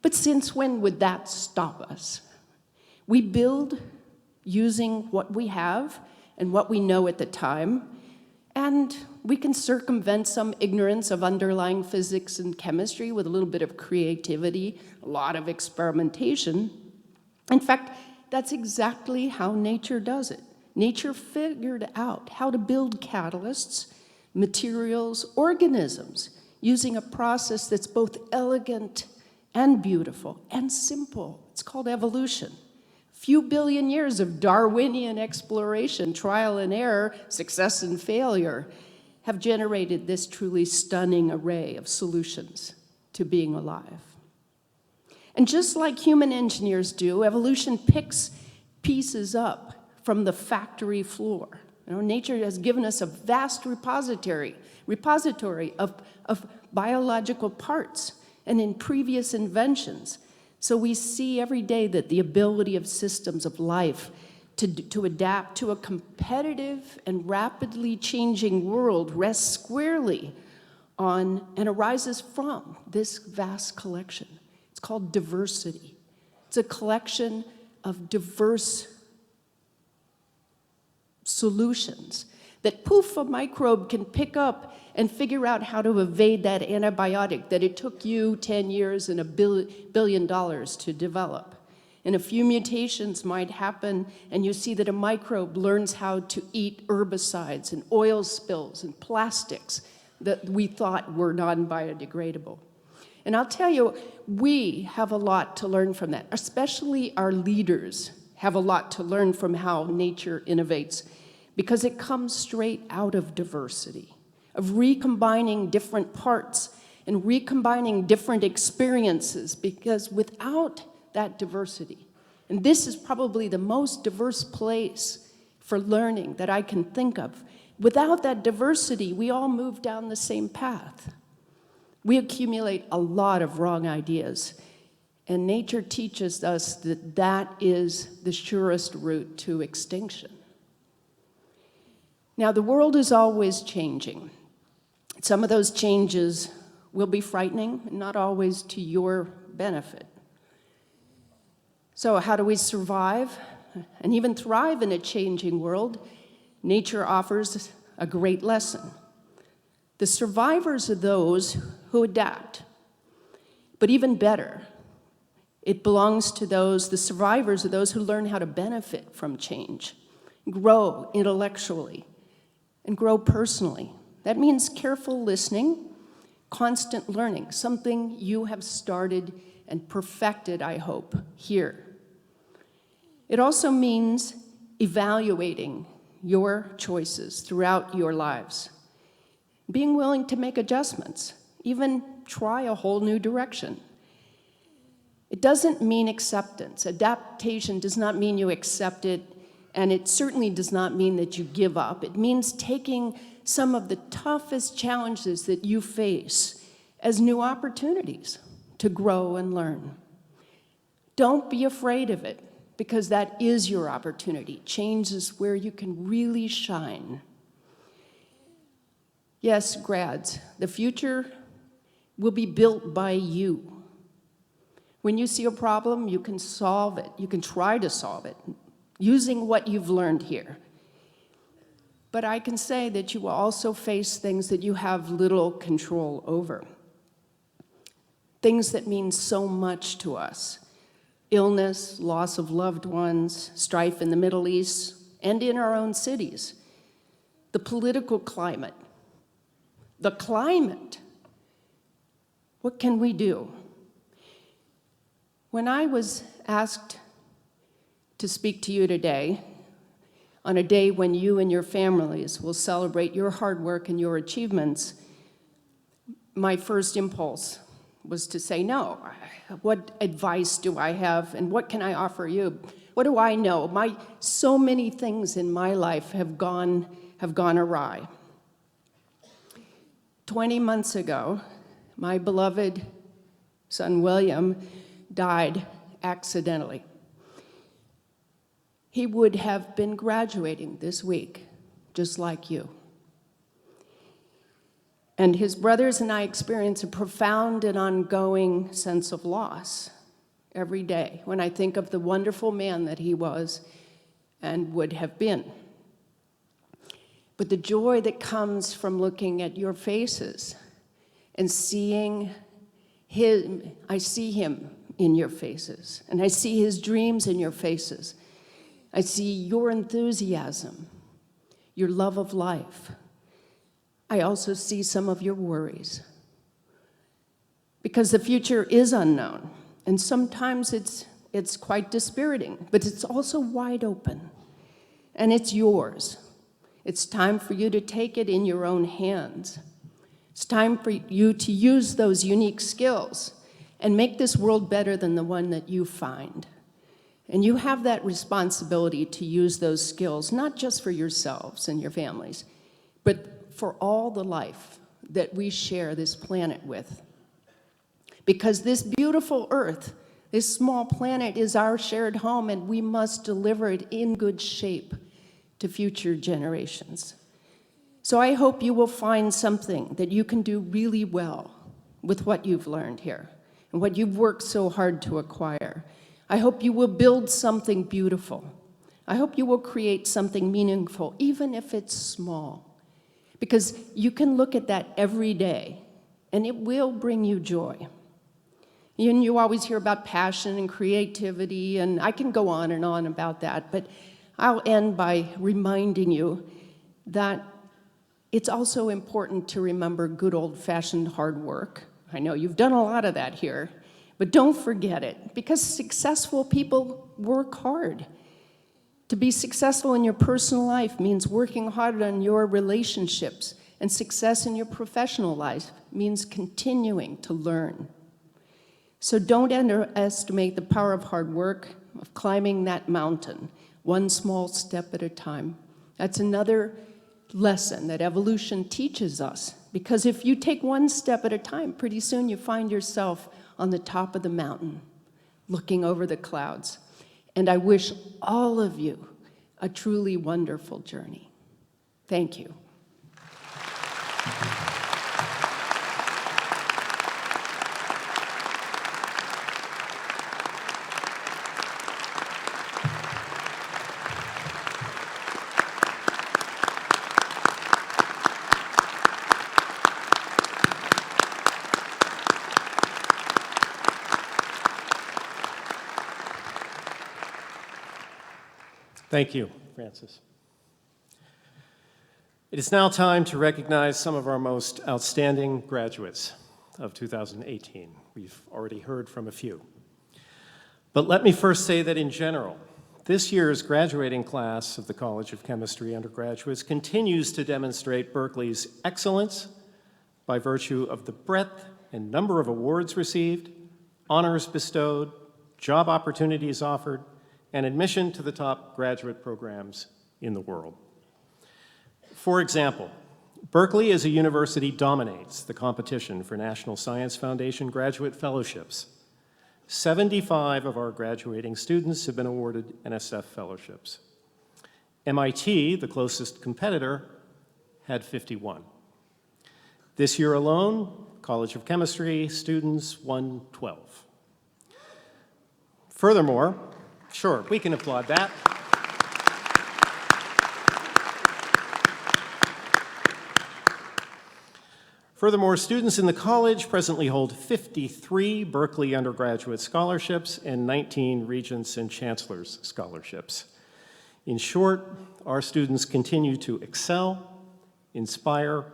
But since when would that stop us? We build using what we have and what we know at the time, and we can circumvent some ignorance of underlying physics and chemistry with a little bit of creativity, a lot of experimentation. In fact, that's exactly how nature does it. Nature figured out how to build catalysts, materials, organisms, using a process that's both elegant and beautiful and simple. It's called evolution. Few billion years of Darwinian exploration, trial and error, success and failure, have generated this truly stunning array of solutions to being alive. And just like human engineers do, evolution picks pieces up from the factory floor. Nature has given us a vast repository of biological parts and in previous inventions. So we see every day that the ability of systems of life to adapt to a competitive and rapidly changing world rests squarely on and arises from this vast collection. It's called diversity. It's a collection of diverse solutions that a microbe can pick up and figure out how to evade that antibiotic that it took you 10 years and $1 billion to develop. And a few mutations might happen, and you see that a microbe learns how to eat herbicides and oil spills and plastics that we thought were non-biodegradable. And I'll tell you, we have a lot to learn from that, especially our leaders have a lot to learn from how nature innovates, because it comes straight out of diversity. of recombining different parts and recombining different experiences, because without that diversity, and this is probably the most diverse place for learning that I can think of, without that diversity, we all move down the same path. We accumulate a lot of wrong ideas, and nature teaches us that that is the surest route to extinction. Now, the world is always changing. Some of those changes will be frightening, and not always to your benefit. So how do we survive and even thrive in a changing world? Nature offers a great lesson. The survivors are those who adapt. But even better, it belongs to those, the survivors are those who learn how to benefit from change, grow intellectually, and grow personally. That means careful listening, constant learning, something you have started and perfected, I hope, here. It also means evaluating your choices throughout your lives, being willing to make adjustments, even try a whole new direction. It doesn't mean acceptance. Adaptation does not mean you accept it, and it certainly does not mean that you give up. It means taking some of the toughest challenges that you face as new opportunities to grow and learn. Don't be afraid of it, because that is your opportunity. Change is where you can really shine. Yes, grads, the future will be built by you. When you see a problem, you can solve it. You can try to solve it using what you've learned here. But I can say that you will also face things that you have little control over. Things that mean so much to us. Illness, loss of loved ones, strife in the Middle East, and in our own cities. The political climate. The climate. What can we do? When I was asked to speak to you today, on a day when you and your families will celebrate your hard work and your achievements, my first impulse was to say, no, what advice do I have and what can I offer you? What do I know? So many things in my life have gone awry. 20 months ago, my beloved son William died accidentally. He would have been graduating this week, just like you. And his brothers and I experience a profound and ongoing sense of loss every day when I think of the wonderful man that he was and would have been. But the joy that comes from looking at your faces and seeing him, I see him in your faces, and I see his dreams in your faces. I see your enthusiasm, your love of life. I also see some of your worries. Because the future is unknown, and sometimes it's quite dispiriting, but it's also wide open, and it's yours. It's time for you to take it in your own hands. It's time for you to use those unique skills and make this world better than the one that you find. And you have that responsibility to use those skills, not just for yourselves and your families, but for all the life that we share this planet with. Because this beautiful Earth, this small planet, is our shared home, and we must deliver it in good shape to future generations. So I hope you will find something that you can do really well with what you've learned here and what you've worked so hard to acquire. I hope you will build something beautiful. I hope you will create something meaningful, even if it's small, because you can look at that every day, and it will bring you joy. And you always hear about passion and creativity, and I can go on and on about that, but I'll end by reminding you that it's also important to remember good old-fashioned hard work. I know you've done a lot of that here, but don't forget it, because successful people work hard. To be successful in your personal life means working hard on your relationships And success in your professional life means continuing to learn. So don't underestimate the power of hard work, of climbing that mountain, one small step at a time. That's another lesson that evolution teaches us, because if you take one step at a time, pretty soon you find yourself on the top of the mountain, looking over the clouds. And I wish all of you a truly wonderful journey. Thank you. Thank you, Francis. It is now time to recognize some of our most outstanding graduates of 2018. We've already heard from a few. But let me first say that in general, this year's graduating class of the College of Chemistry undergraduates continues to demonstrate Berkeley's excellence by virtue of the breadth and number of awards received, honors bestowed, job opportunities offered, and admission to the top graduate programs in the world. For example, Berkeley as a university dominates the competition for National Science Foundation graduate fellowships. 75 of our graduating students have been awarded NSF fellowships. MIT, the closest competitor, had 51. This year alone, College of Chemistry students won 12. Furthermore, sure, we can applaud that. Furthermore, students in the college presently hold 53 Berkeley undergraduate scholarships and 19 Regents and Chancellor's scholarships. In short, our students continue to excel, inspire,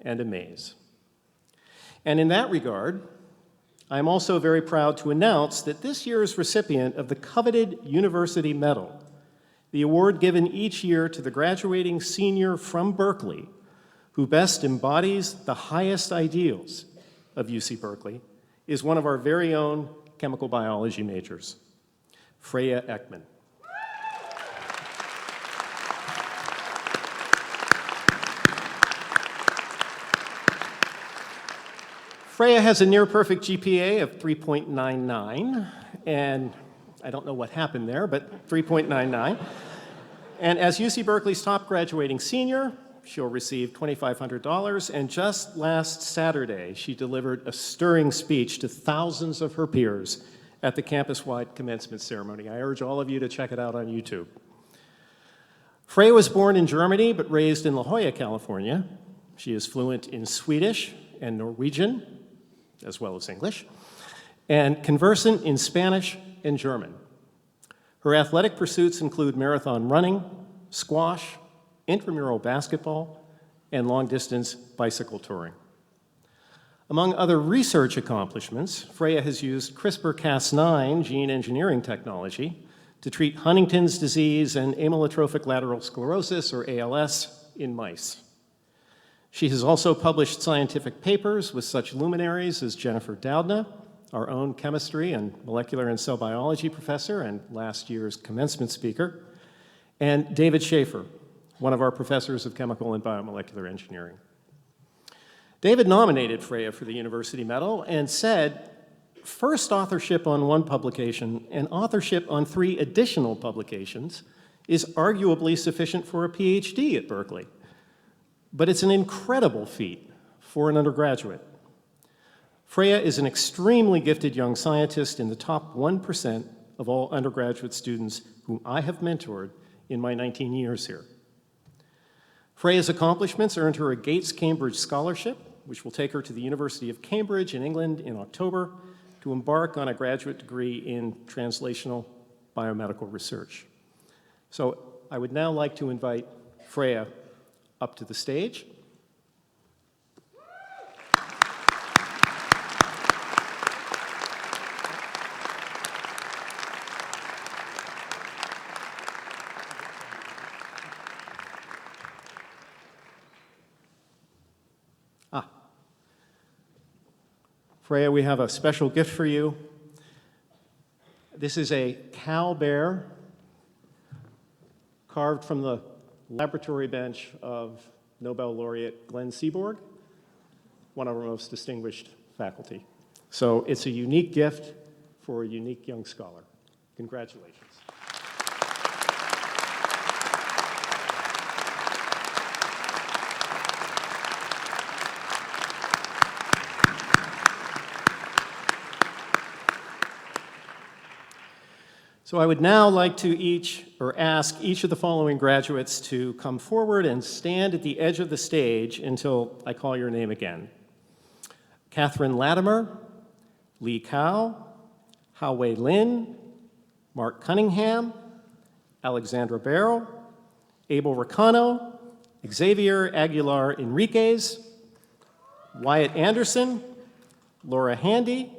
and amaze. And in that regard, I'm also very proud to announce that this year's recipient of the coveted University Medal, the award given each year to the graduating senior from Berkeley who best embodies the highest ideals of UC Berkeley, is one of our very own chemical biology majors, Freya Ekman. Freya has a near-perfect GPA of 3.99, and I don't know what happened there, but 3.99. And as UC Berkeley's top graduating senior, she'll receive $2,500, and just last Saturday, she delivered a stirring speech to thousands of her peers at the campus-wide commencement ceremony. I urge all of you to check it out on YouTube. Freya was born in Germany, but raised in La Jolla, California. She is fluent in Swedish and Norwegian, as well as English, and conversant in Spanish and German. Her athletic pursuits include marathon running, squash, intramural basketball, and long-distance bicycle touring. Among other research accomplishments, Freya has used CRISPR-Cas9 gene engineering technology to treat Huntington's disease and amyotrophic lateral sclerosis, or ALS, in mice. She has also published scientific papers with such luminaries as Jennifer Doudna, our own chemistry and molecular and cell biology professor and last year's commencement speaker, and David Schaefer, one of our professors of chemical and biomolecular engineering. David nominated Freya for the University Medal and said, first authorship on one publication and authorship on 3 additional publications is arguably sufficient for a PhD at Berkeley. But it's an incredible feat for an undergraduate. Freya is an extremely gifted young scientist in the top 1% of all undergraduate students whom I have mentored in my 19 years here. Freya's accomplishments earned her a Gates Cambridge Scholarship, which will take her to the University of Cambridge in England in October to embark on a graduate degree in translational biomedical research. So I would now like to invite Freya up to the stage. Freya, we have a special gift for you. This is a cow bear carved from the laboratory bench of Nobel laureate Glenn Seaborg, one of our most distinguished faculty. So it's a unique gift for a unique young scholar. Congratulations. So I would now like to ask each of the following graduates to come forward and stand at the edge of the stage until I call your name again. Catherine Latimer, Lee Cao, Hao-Wei Lin, Mark Cunningham, Alexandra Barrow, Abel Ricano, Xavier Aguilar Enriquez, Wyatt Anderson, Laura Handy,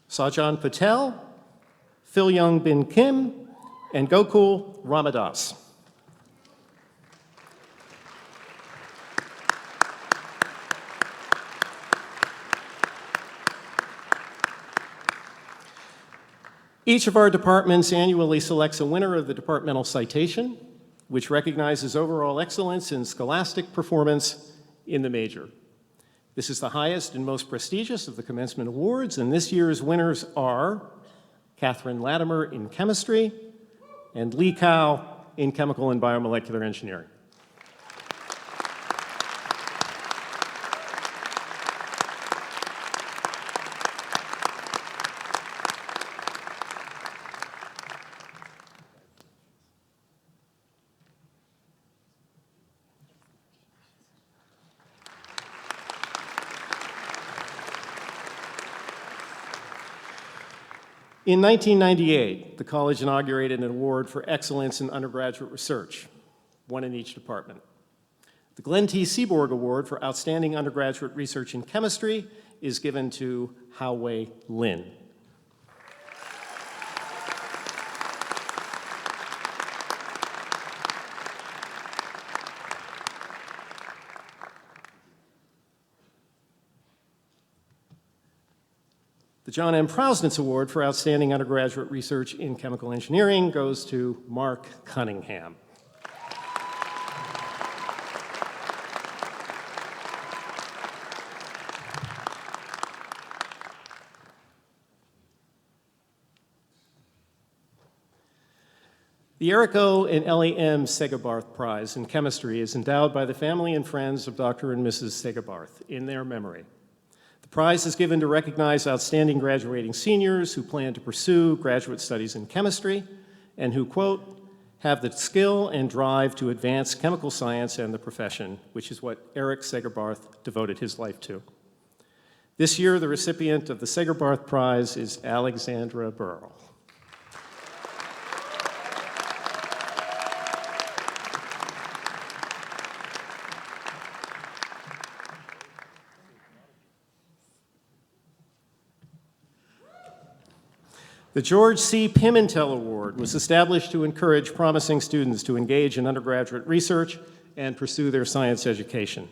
Sajan Patel, Phil Young Bin Kim, and Gokul Ramadas. Each of our departments annually selects a winner of the departmental citation, which recognizes overall excellence in scholastic performance in the major. This is the highest and most prestigious of the commencement awards, and this year's winners are Catherine Latimer in chemistry and Lee Cao in chemical and biomolecular engineering. In 1998, the college inaugurated an award for excellence in undergraduate research, one in each department. The Glenn T. Seaborg Award for outstanding undergraduate research in chemistry is given to Hao-Wei Lin. The John M. Prousnitz Award for Outstanding Undergraduate Research in Chemical Engineering goes to Mark Cunningham. The Eric O. and Ellie M. Segabarth Prize in Chemistry is endowed by the family and friends of Dr. and Mrs. Segabarth in their memory. The prize is given to recognize outstanding graduating seniors who plan to pursue graduate studies in chemistry and who, quote, have the skill and drive to advance chemical science and the profession, which is what Eric Segabarth devoted his life to. This year, the recipient of the Segabarth Prize is Alexandra Burrell. The George C. Pimentel Award was established to encourage promising students to engage in undergraduate research and pursue their science education.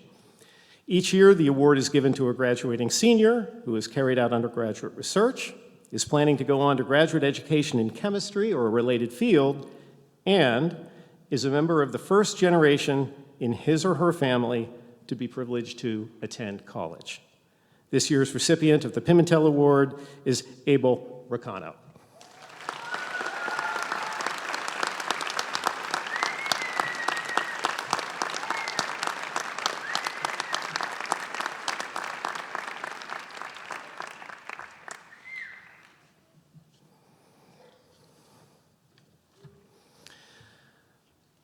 Each year, the award is given to a graduating senior who has carried out undergraduate research, is planning to go on to graduate education in chemistry or a related field, and is a member of the first generation in his or her family to be privileged to attend college. This year's recipient of the Pimentel Award is Abel Ricano.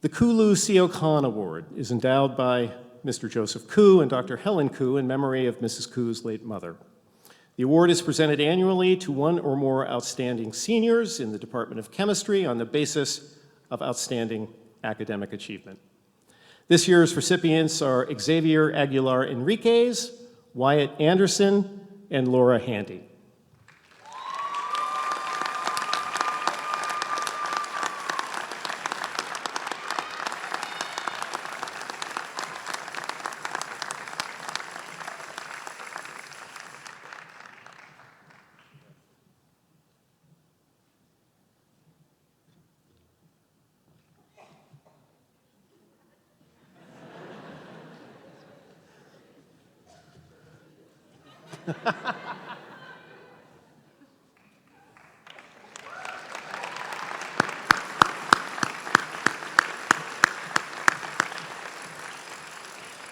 The Kulu Seo Khan Award is endowed by Mr. Joseph Koo and Dr. Helen Koo in memory of Mrs. Koo's late mother. The award is presented annually to one or more outstanding seniors in the Department of Chemistry on the basis of outstanding academic achievement. This year's recipients are Xavier Aguilar Enriquez, Wyatt Anderson, and Laura Handy.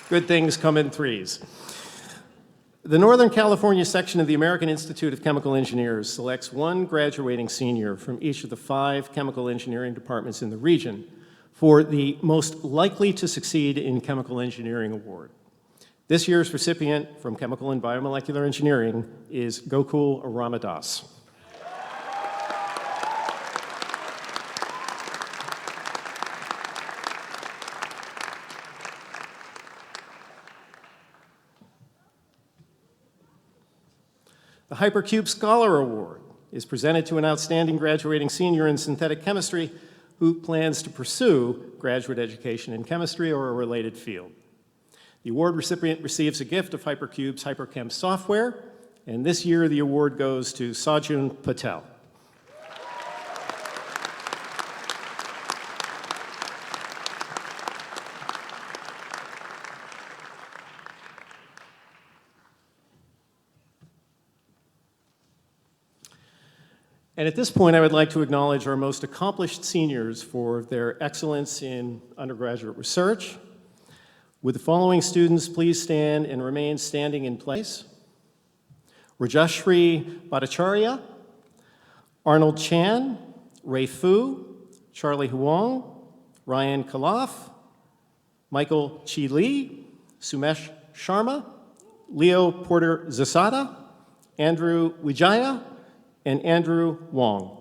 Good things come in threes. The Northern California section of the American Institute of Chemical Engineers selects one graduating senior from each of the 5 chemical engineering departments in the region for the Most Likely to Succeed in Chemical Engineering Award. This year's recipient from Chemical and Biomolecular Engineering is Gokul Ramadas. The Hypercube Scholar Award is presented to an outstanding graduating senior in synthetic chemistry who plans to pursue graduate education in chemistry or a related field. The award recipient receives a gift of Hypercube's HyperChem software, and this year the award goes to Sajun Patel. And at this point, I would like to acknowledge our most accomplished seniors for their excellence in undergraduate research. Would the following students please stand and remain standing in place? Rajashri Bhattacharya, Arnold Chan, Ray Fu, Charlie Huang, Ryan Kalaf, Michael Chi Lee, Sumesh Sharma, Leo Porter Zasada, Andrew Wijaya, and Andrew Wong.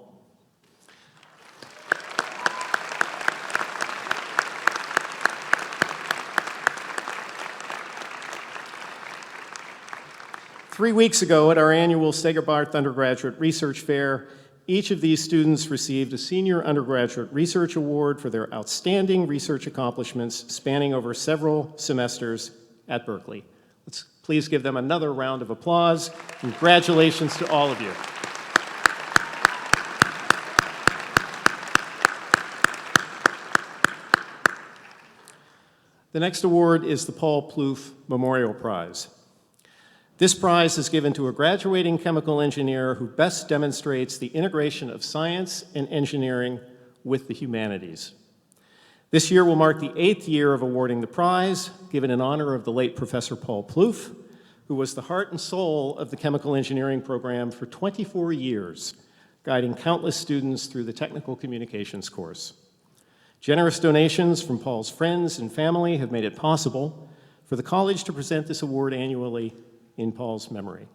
Three weeks ago at our annual Stegerbarth Undergraduate Research Fair, each of these students received a Senior Undergraduate Research Award for their outstanding research accomplishments spanning over several semesters at Berkeley. Let's please give them another round of applause. Congratulations to all of you. The next award is the Paul Plouffe Memorial Prize. This prize is given to a graduating chemical engineer who best demonstrates the integration of science and engineering with the humanities. This year will mark the 8th year of awarding the prize, given in honor of the late Professor Paul Plouffe, who was the heart and soul of the chemical engineering program for 24 years, guiding countless students through the technical communications course. Generous donations from Paul's friends and family have made it possible for the college to present this award annually in Paul's memory.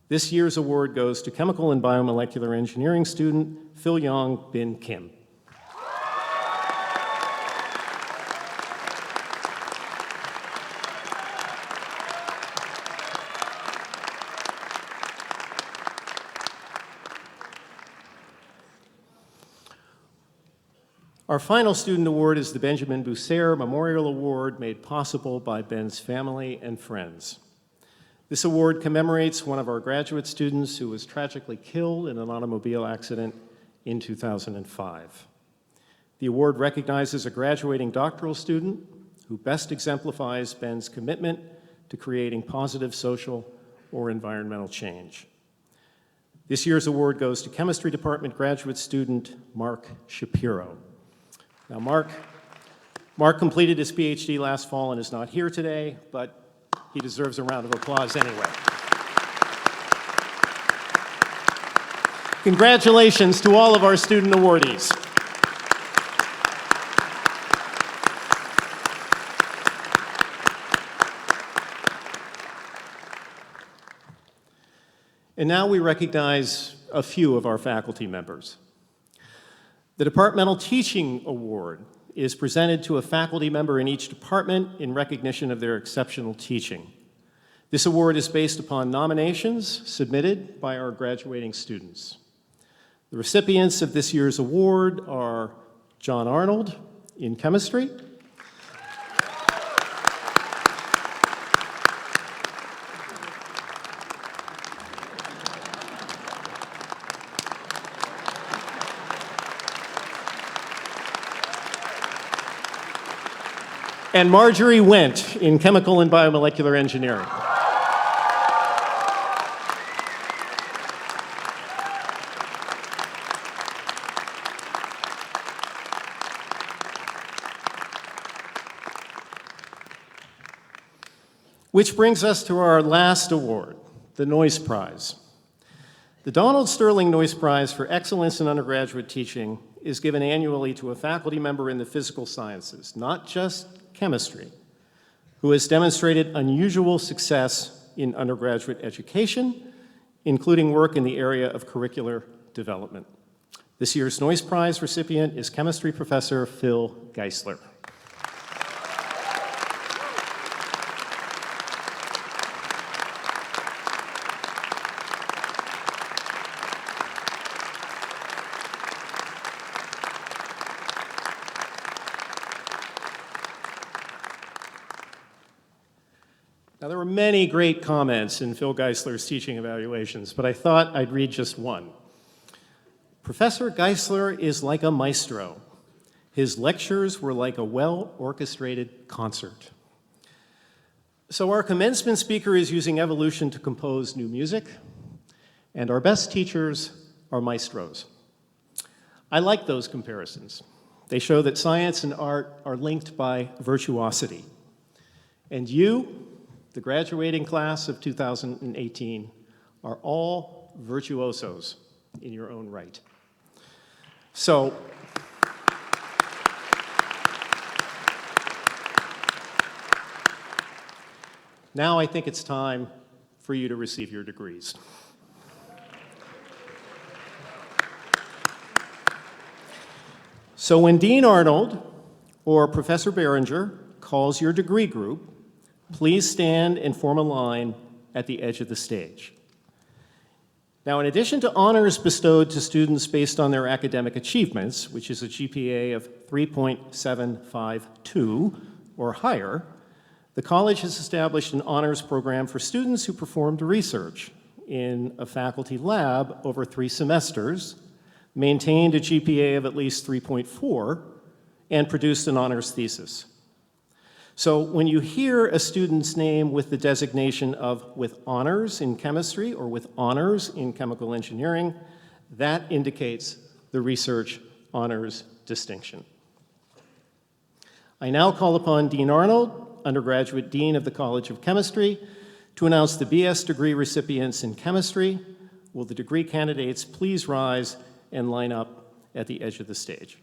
This year's award goes to Chemical and Biomolecular Engineering student Phil Yong Bin Kim. Our final student award is the Benjamin Boussaert Memorial Award, made possible by Ben's family and friends. This award commemorates one of our graduate students who was tragically killed in an automobile accident in 2005. The award recognizes a graduating doctoral student who best exemplifies Ben's commitment to creating positive social or environmental change. This year's award goes to Chemistry Department graduate student Mark Shapiro. Now, Mark completed his PhD last fall and is not here today, but he deserves a round of applause anyway. Congratulations to all of our student awardees. And now we recognize a few of our faculty members. The Departmental Teaching Award is presented to a faculty member in each department in recognition of their exceptional teaching. This award is based upon nominations submitted by our graduating students. The recipients of this year's award are John Arnold in chemistry, and Marjorie Wendt in Chemical and Biomolecular Engineering. Which brings us to our last award, the Noyce Prize. The Donald Sterling Noyce Prize for Excellence in Undergraduate Teaching is given annually to a faculty member in the physical sciences, not just chemistry, who has demonstrated unusual success in undergraduate education, including work in the area of curricular development. This year's Noyce Prize recipient is chemistry professor Phil Geisler. Now, there were many great comments in Phil Geisler's teaching evaluations, but I thought I'd read just one. Professor Geisler is like a maestro. His lectures were like a well-orchestrated concert. So our commencement speaker is using evolution to compose new music, and our best teachers are maestros. I like those comparisons. They show that science and art are linked by virtuosity. And you, the graduating class of 2018, are all virtuosos in your own right. So, now I think it's time for you to receive your degrees. So when Dean Arnold or Professor Behringer calls your degree group, please stand and form a line at the edge of the stage. Now, in addition to honors bestowed to students based on their academic achievements, which is a GPA of 3.752 or higher, the college has established an honors program for students who performed research in a faculty lab over 3 semesters, maintained a GPA of at least 3.4, and produced an honors thesis. So when you hear a student's name with the designation of with honors in chemistry or with honors in chemical engineering, that indicates the research honors distinction. I now call upon Dean Arnold, undergraduate dean of the College of Chemistry, to announce the BS degree recipients in chemistry. Will the degree candidates please rise and line up at the edge of the stage?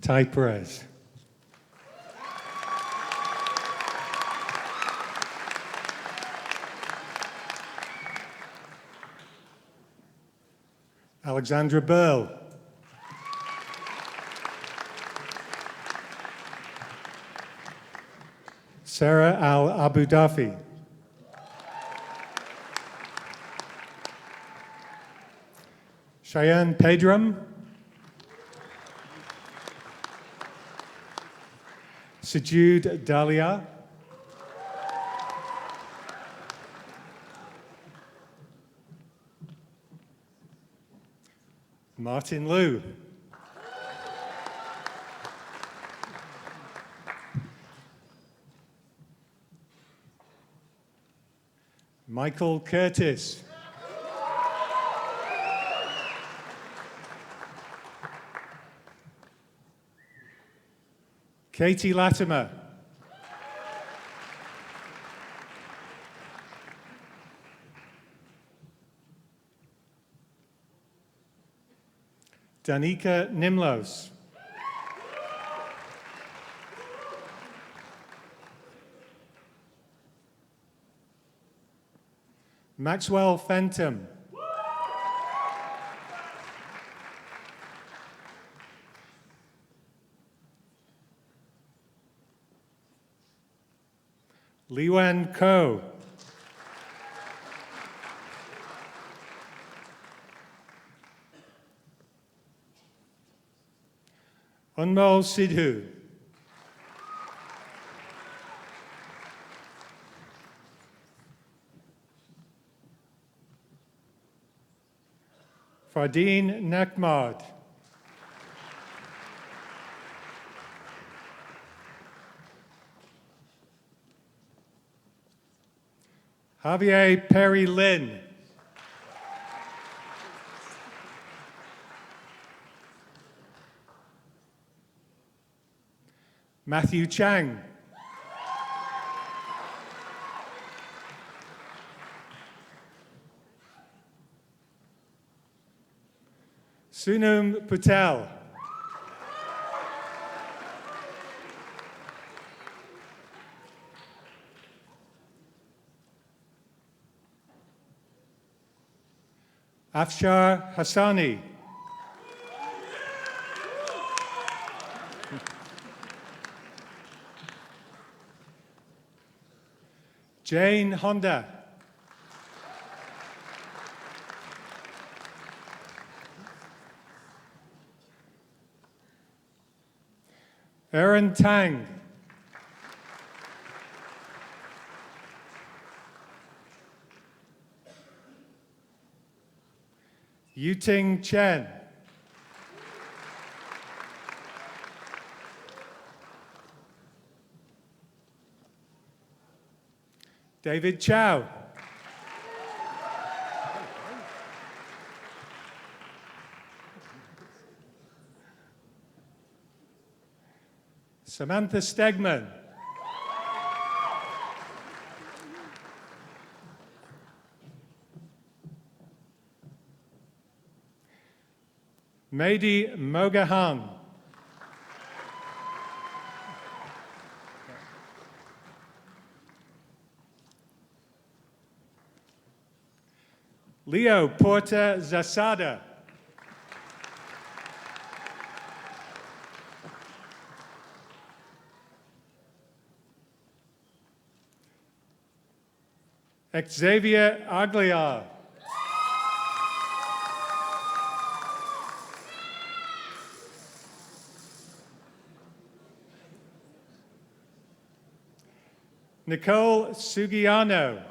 Ty Perez. Alexandra Burl. Sarah Al Abu Dafi. Cheyenne Pedram. Sajud Dalia. Martin Liu. Michael Curtis. Katie Latimer. Danica Nimlos. Maxwell Fenton. Liwen Ko. Unmol Sidhu. Fardeen Nakmad. Javier Perry Lynn. Matthew Chang. Sunam Patel. Afshar Hassani. Jane Honda. Aaron Tang. Yuting Chen. David Chow. Samantha Stegman. Mehdi Mogahan. Leo Porta Zasada. Xavier Agliar. Nicole Sugiano.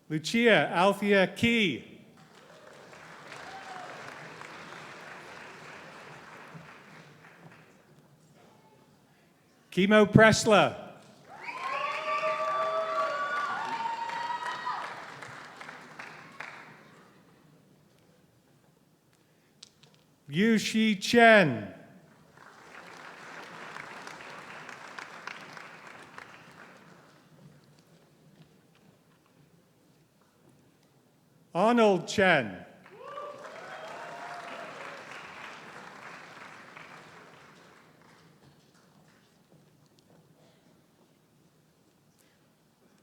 Lucia Althea Key. Kimo Pressler. Yu Shi Chen. Arnold Chen.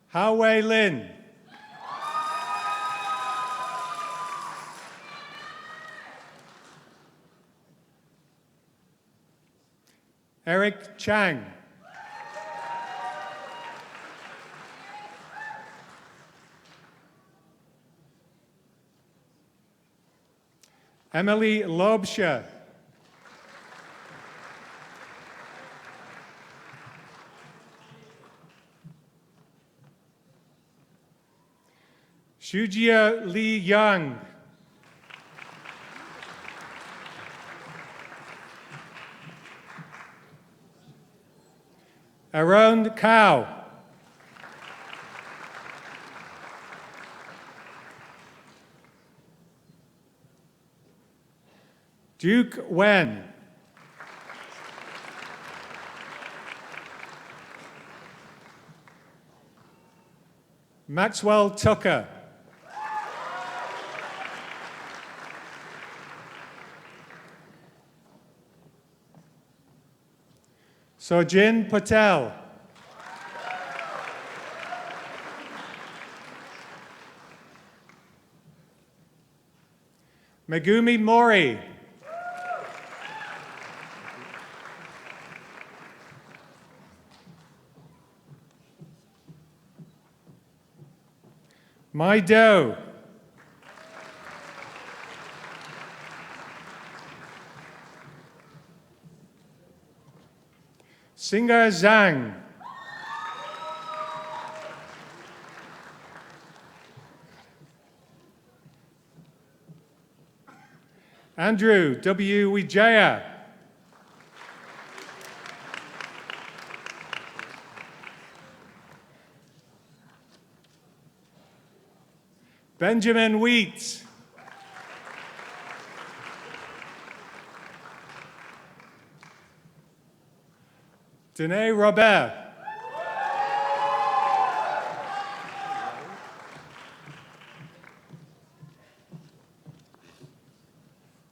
Hao Wei Lin. Eric Chang. Emily Lobsher. Shujia Li Yang. Aaron Cow. Duke Wen. Maxwell Tucker. Sojin Patel. Megumi Mori. Mai Do. Singer Zhang. Andrew W. Wijaya. Benjamin Wheat. Danae Robert.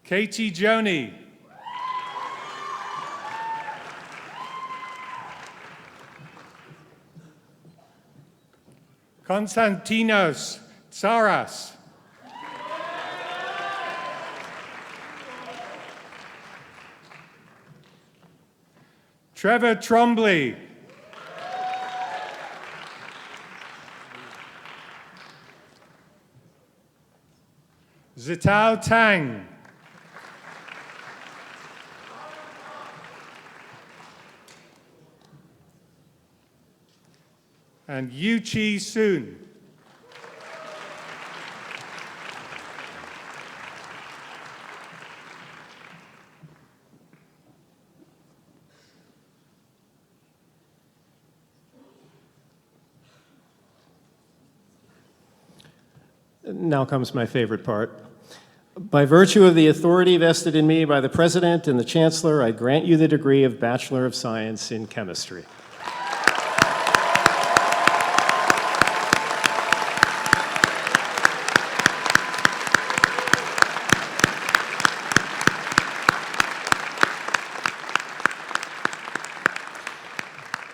Katie Joni. Konstantinos Tsaras. Trevor Trombley. Zitao Tang. And Yu Chi Soon. Now comes my favorite part. By virtue of the authority vested in me by the President and the Chancellor, I grant you the degree of Bachelor of Science in Chemistry.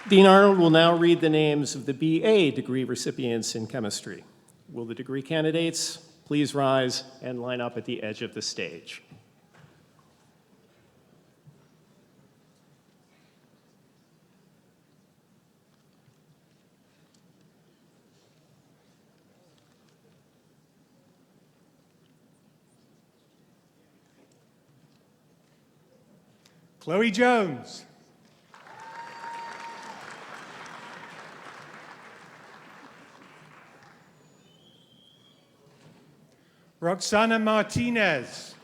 Dean Arnold will now read the names of the BA degree recipients in chemistry. Will the degree candidates please rise and line up at the edge of the stage? Chloe Jones. Roxana Martinez.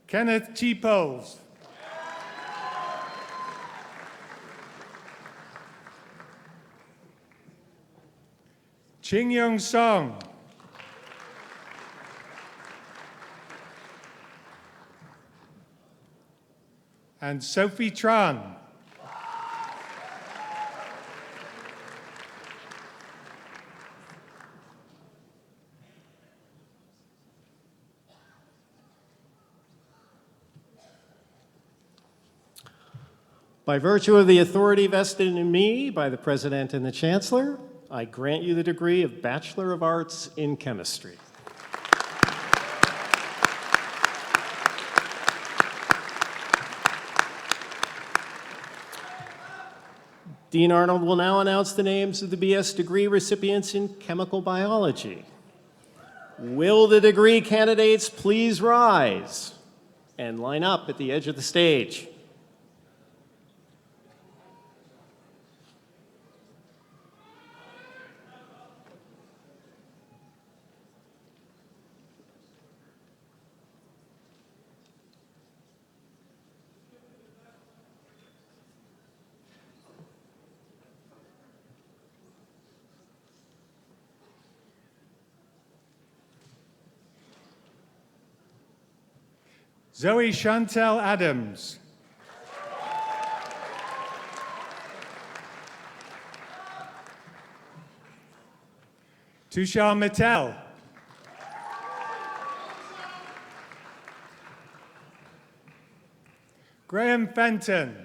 Kenneth Cheaples. Ching Young Song. And Sophie Tran. By virtue of the authority vested in me by the President and the Chancellor, I grant you the degree of Bachelor of Arts in Chemistry. Dean Arnold will now announce the names of the BS degree recipients in chemical biology. Will the degree candidates please rise and line up at the edge of the stage? Zoe Chantel Adams. Tushar Mittal. Graham Fenton.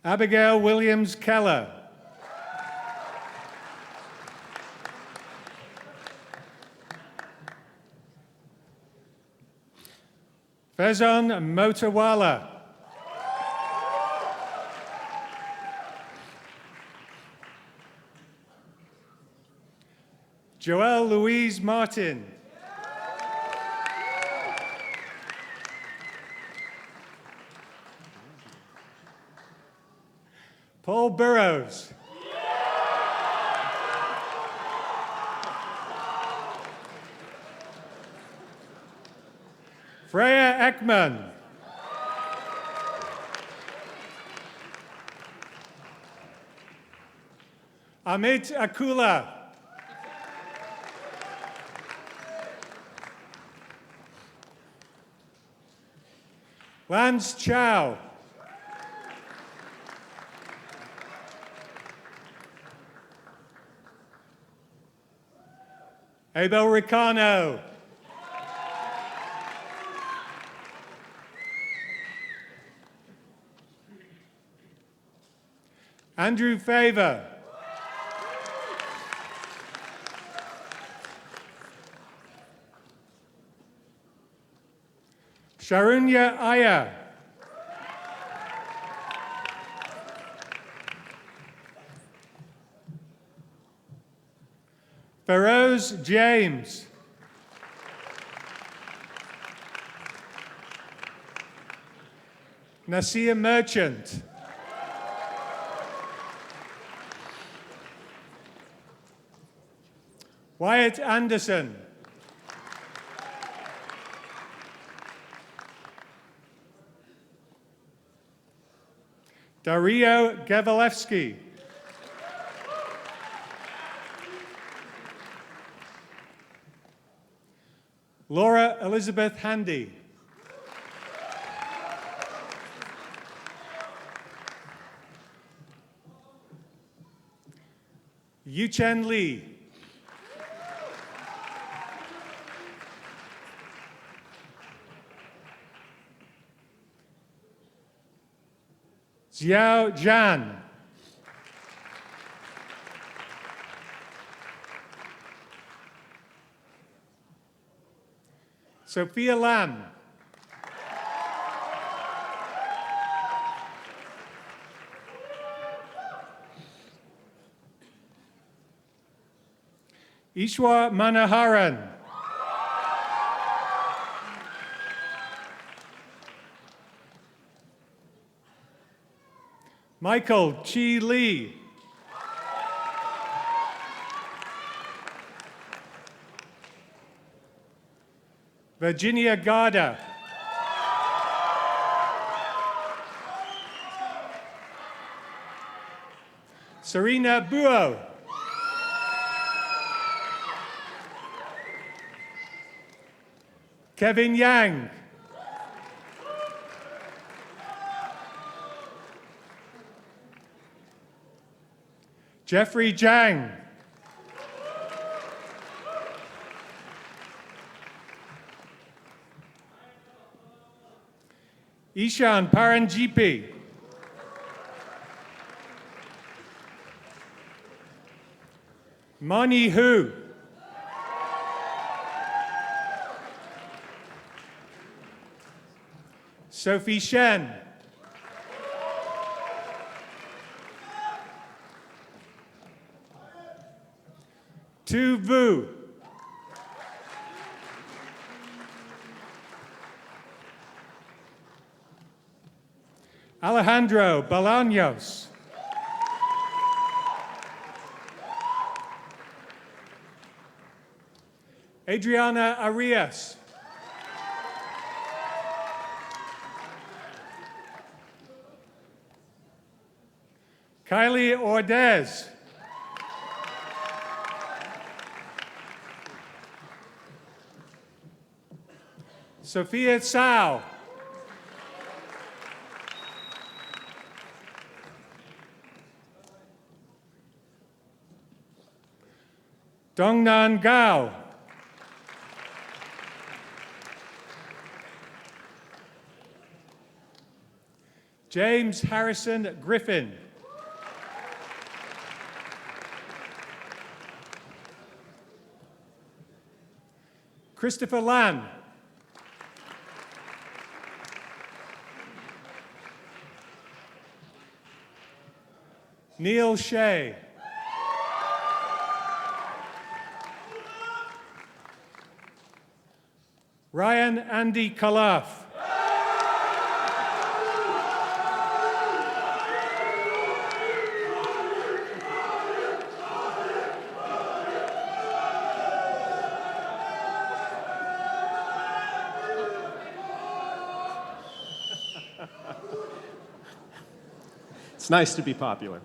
Abigail Williams Keller. Faison Motawala. Joelle Louise Martin. Paul Burrows. Freya Ekman. Amit Akula. Lance Chow. Abel Ricano. Andrew Favor. Sharunya Aya. Feroz James. Nasir Merchant. Wyatt Anderson. Dario Gavalevsky. Laura Elizabeth Handy. Yuchen Lee. Xiao Zhan. Sophia Lam. Ishwar Manoharan. Michael Chi Lee. Virginia Garda. Serena Buo. Kevin Yang. Jeffrey Zhang. Ishan Paranjipi. Mani Hu. Sophie Shen. Tu Vu. Alejandro Bolaños. Adriana Arias. Kylie Ordez. Sophia Tsao. Dongnan Gao. James Harrison Griffin. Christopher Lam. Neil Shea. Ryan Andy Kalaf. It's nice to be popular.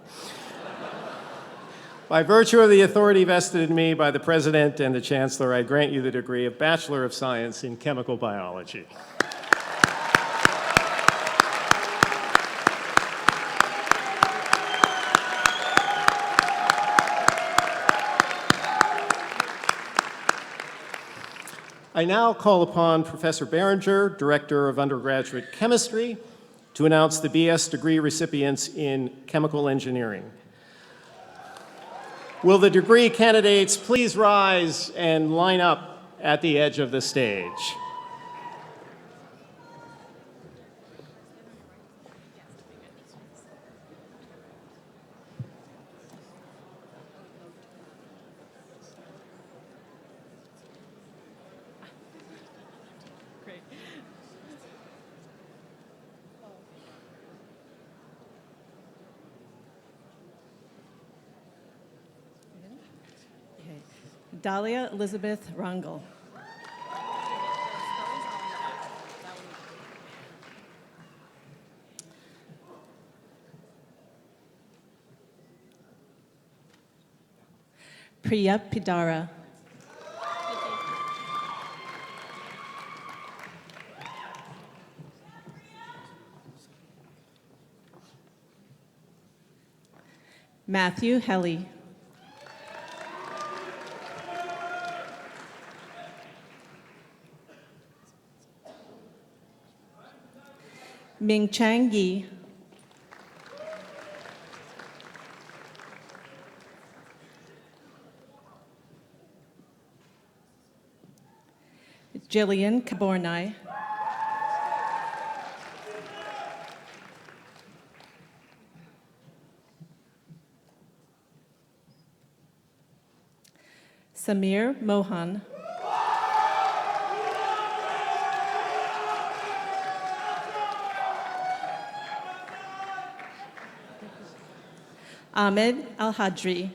By virtue of the authority vested in me by the President and the Chancellor, I grant you the degree of Bachelor of Science in Chemical Biology. I now call upon Professor Berenger, Director of Undergraduate Chemistry, to announce the BS degree recipients in Chemical Engineering. Will the degree candidates please rise and line up at the edge of the stage? Dahlia Elizabeth Rangel. Priya Pidara. Matthew Helly. Ming Chang Yi. Jillian Cabornai. Samir Mohan. Ahmed Al-Hadri.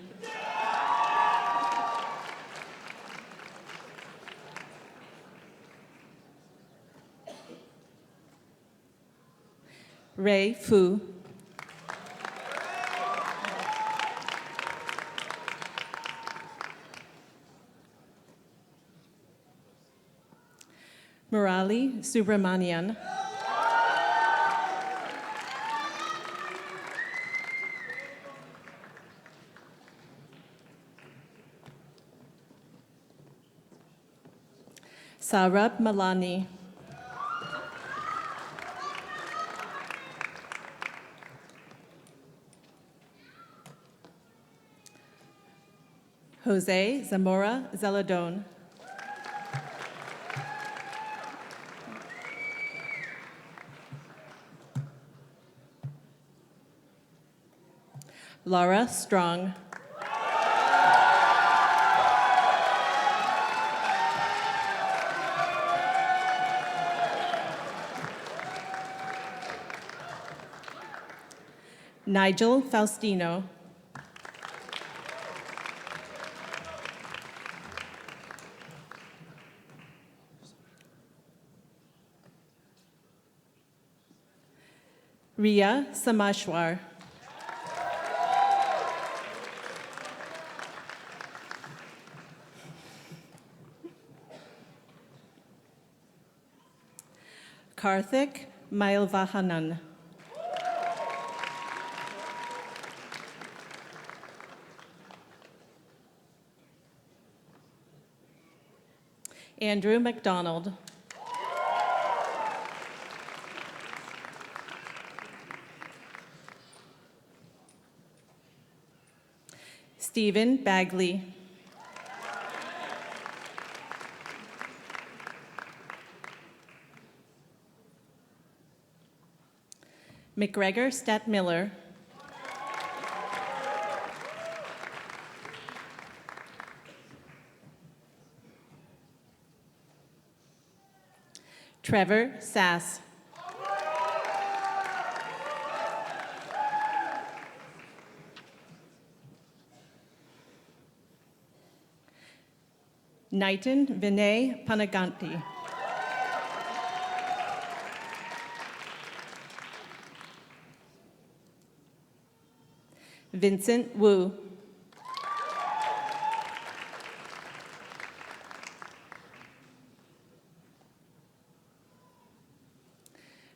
Ray Fu. Murali Subramanian. Sarab Malani. Jose Zamora Zeladon. Laura Strong. Nigel Faustino. Ria Samashwar. Karthik Mailvahanan. Andrew McDonald. Stephen Bagley. McGregor Stat Miller. Trevor Sass. Nitin Vinay Panaganti. Vincent Wu.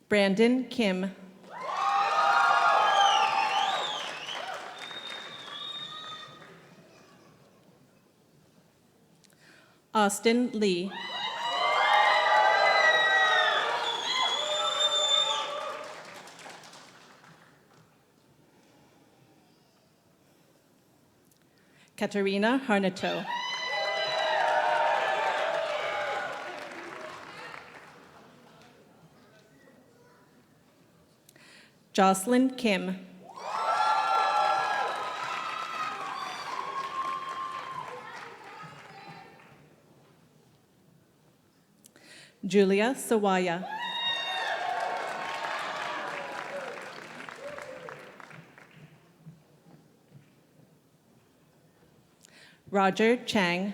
Brandon Kim. Austin Lee. Katerina Harnato. Jocelyn Kim. Julia Sawaya. Roger Chang.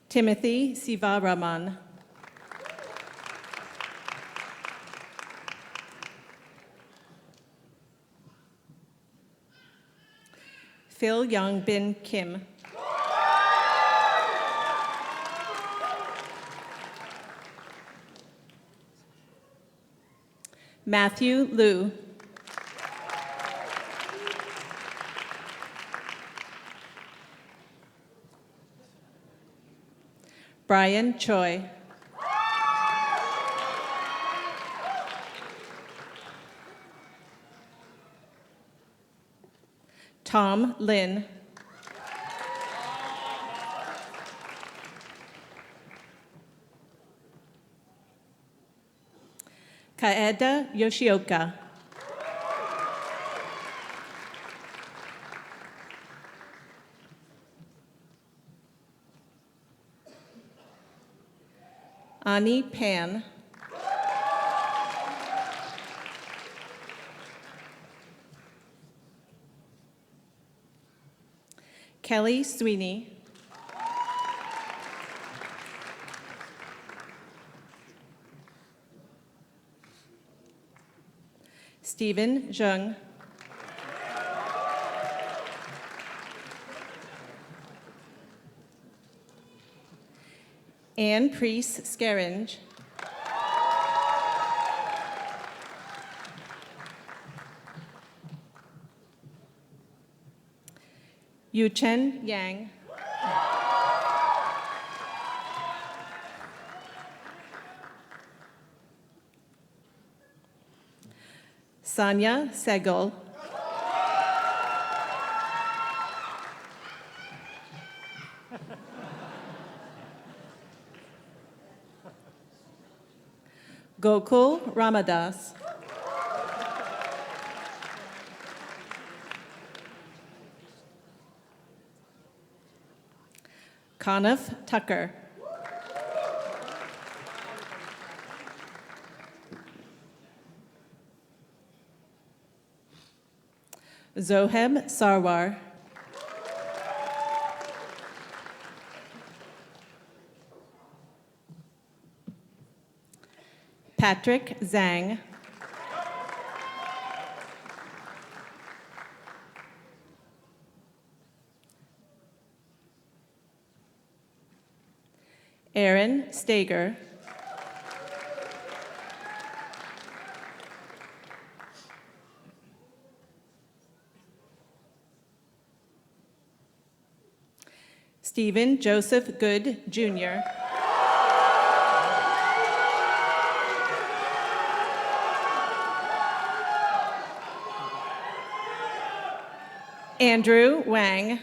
Timothy Sivaraman. Phil Young Bin Kim. Matthew Liu. Brian Choi. Tom Lin. Kaeda Yoshioka. Ani Pan. Kelly Sweeney. Stephen Zheng. Anne Priest Scaringe. Yuchen Yang. Sanya Segal. Gokul Ramadas. Conniff Tucker. Zoheb Sarwar. Patrick Zhang. Aaron Stager. Stephen Joseph Good, Jr. Andrew Wang.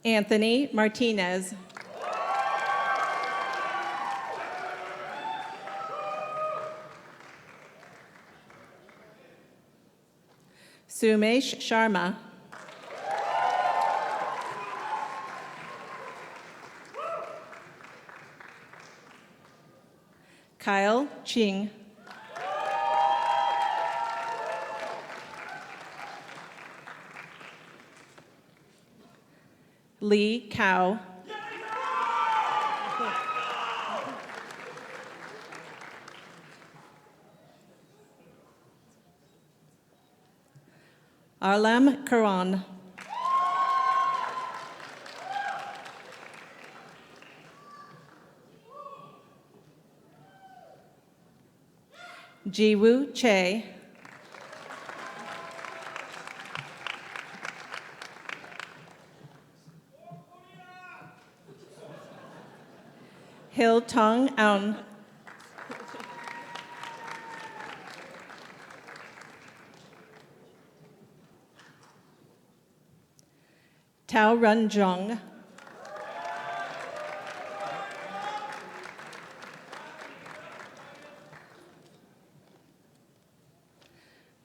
Anthony Martinez. Sumesh Sharma. Kyle Ching. Lee Cao. Arlam Karan. Jiwoo Che. Hil Tong Aun. Tao Run Jong.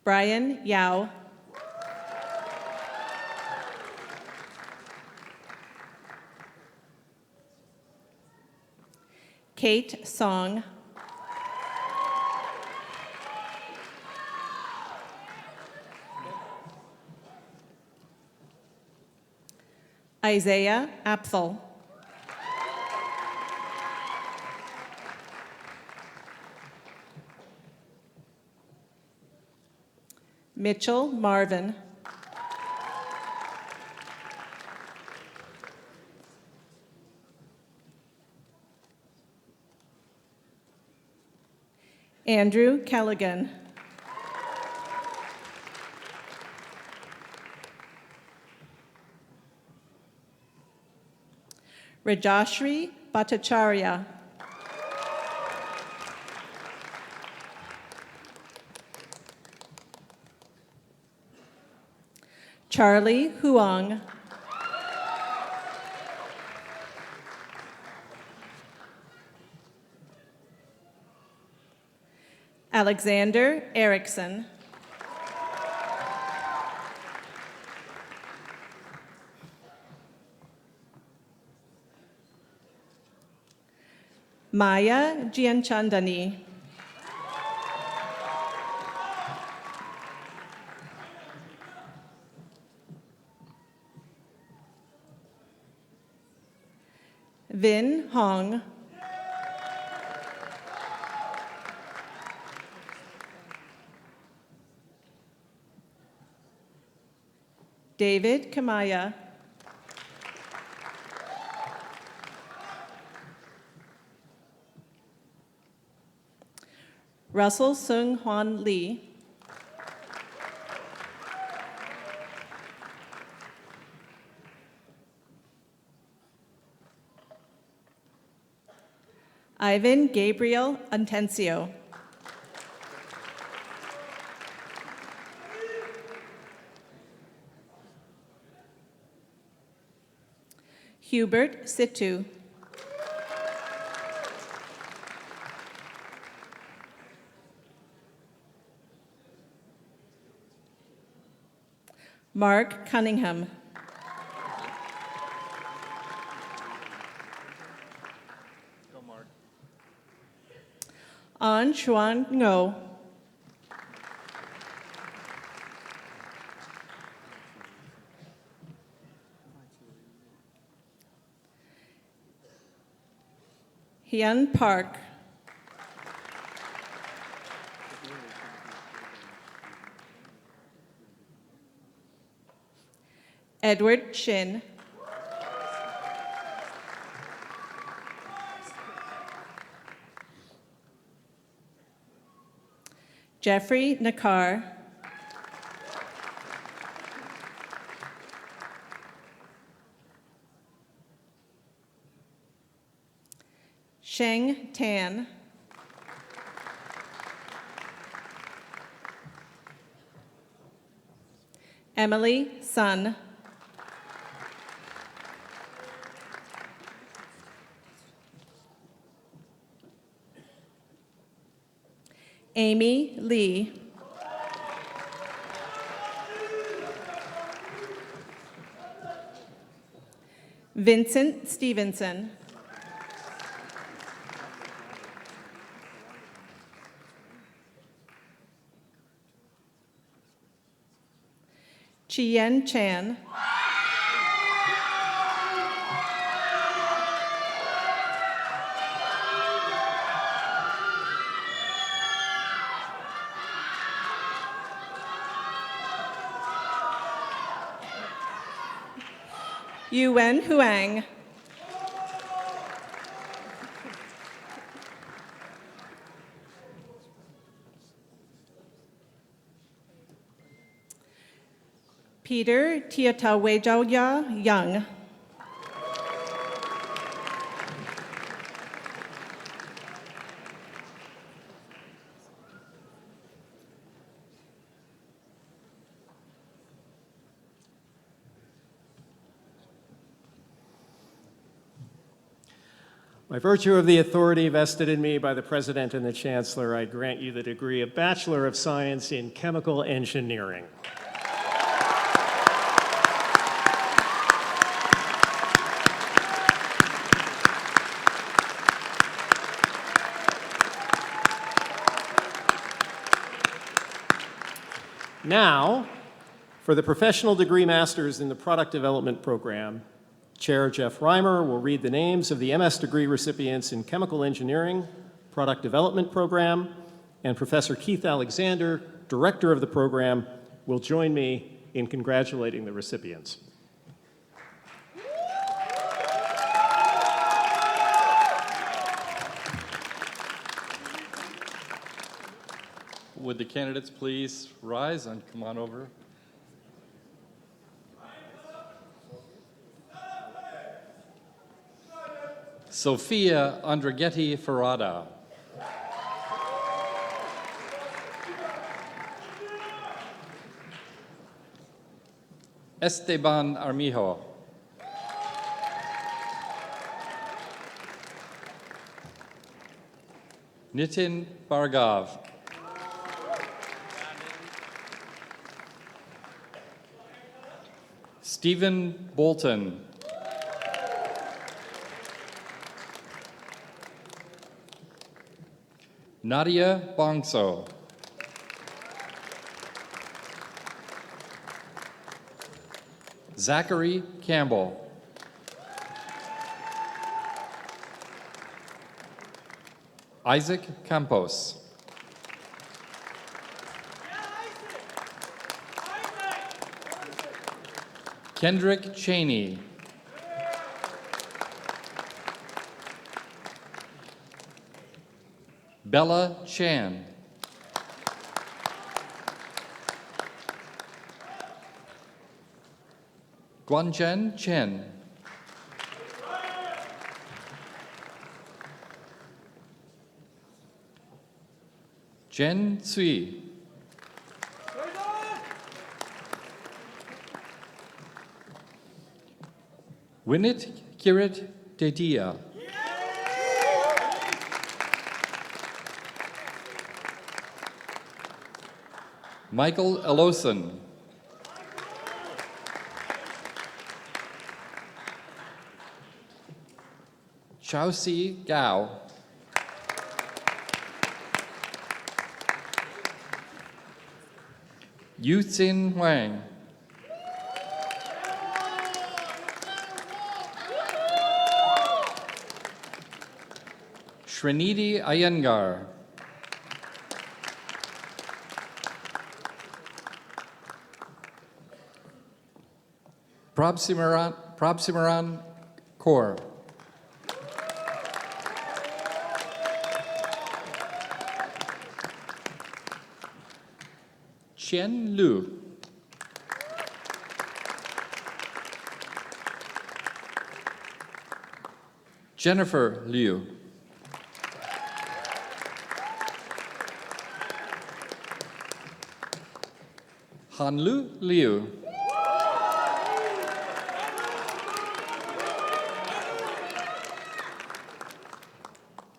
Brian Yao. Kate Song. Isaiah Apfel. Mitchell Marvin. Andrew Callaghan. Rajashri Bhattacharya. Charlie Huang. Alexander Erickson. Maya Gianchandani. Vin Hong. David Kamaya. Russell Sung Hwan Lee. Ivan Gabriel Antencio. Hubert Situ. Mark Cunningham. Go, Mark. An Chuan Ngo. Hyun Park. Edward Shin. Jeffrey Nakar. Sheng Tan. Emily Sun. Amy Lee. Vincent Stevenson. Chien Chan. Yuan Huang. Peter Tiatawejaoya Young. By virtue of the authority vested in me by the President and the Chancellor, I grant you the degree of Bachelor of Science in Chemical Engineering. Now, for the Professional Degree Masters in the Product Development Program, Chair Jeff Reimer will read the names of the MS degree recipients in Chemical Engineering, Product Development Program, and Professor Keith Alexander, Director of the program, will join me in congratulating the recipients. Would the candidates please rise and come on over? Sophia Andrighetti Ferrada. Esteban Armijo. Nitin Bhargav. Stephen Bolton. Nadia Bongso. Zachary Campbell. Isaac Campos. Kendrick Cheney. Bella Chan. Guanchen Chen. Jen Tsui. Winit Kirit Dedia. Michael Eloson. Chao-Si Gao. Yu Xin Wang. Srinidhi Iyengar. Prabhsimaran Kaur. Qian Lu. Jennifer Liu. Hanlu Liu.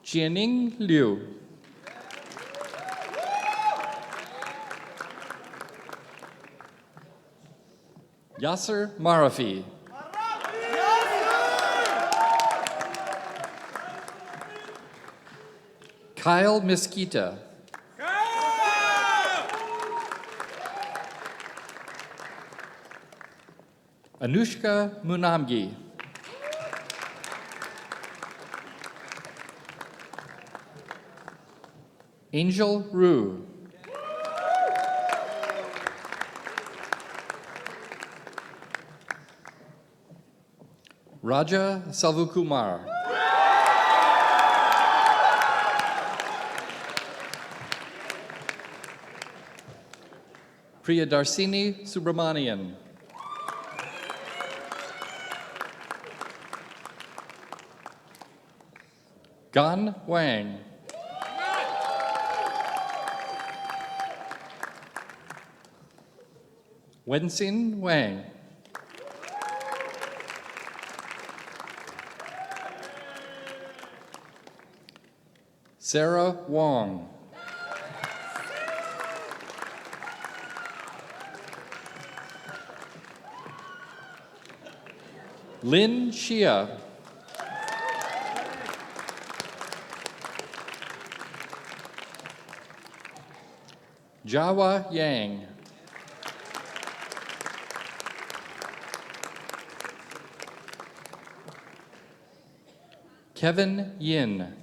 Jianing Liu. Yasser Marafi. Kyle Mesquita. Anushka Munamgi. Angel Rue. Raja Salvukumar. Priyadarsini Subramanian. Gan Wang. Wenxin Wang. Sarah Wong. Lin Xia. Jawa Yang. Kevin Yin.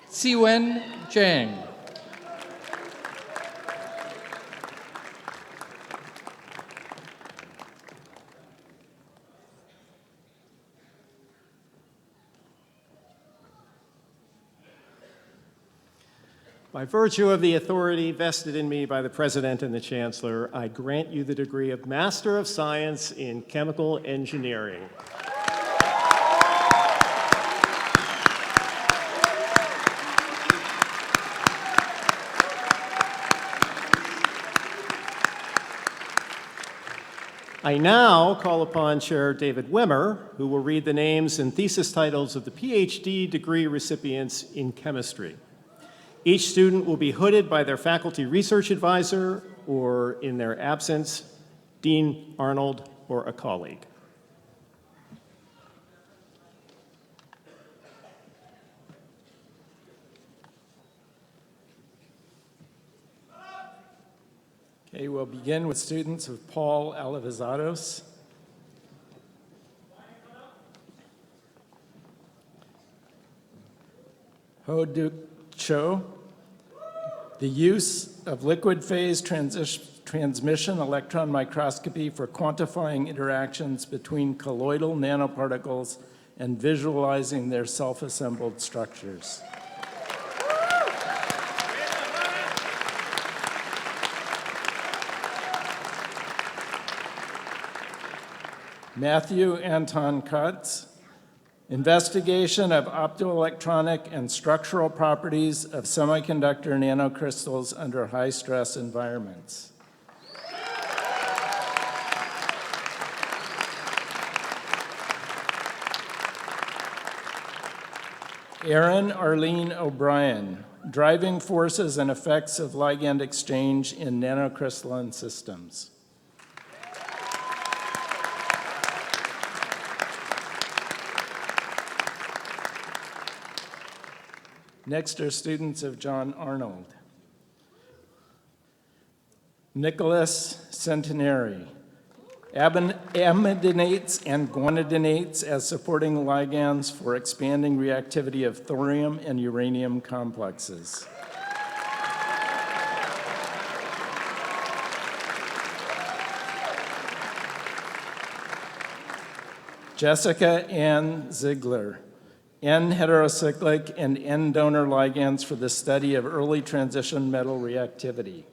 Siwen Zhang. By virtue of the authority vested in me by the President and the Chancellor, I grant you the degree of Master of Science in Chemical Engineering. I now call upon Chair David Wimmer, who will read the names and thesis titles of the PhD degree recipients in chemistry. Each student will be hooded by their faculty research advisor, or in their absence, Dean Arnold or a colleague. Okay, we'll begin with students of Paul Alivizados. Ho Duk Cho. The use of liquid phase transmission electron microscopy for quantifying interactions between colloidal nanoparticles and visualizing their self-assembled structures. Matthew Anton Kutz. Investigation of optoelectronic and structural properties of semiconductor nanocrystals under high-stress environments. Erin Arlene O'Brien, driving forces and effects of ligand exchange in nanocrystalline systems. Next are students of John Arnold. Nicholas Centenary, amidinates and guanidinates as supporting ligands for expanding reactivity of thorium and uranium complexes. Jessica Ann Ziegler, N-heterocyclic and N-donor ligands for the study of early transition metal reactivity.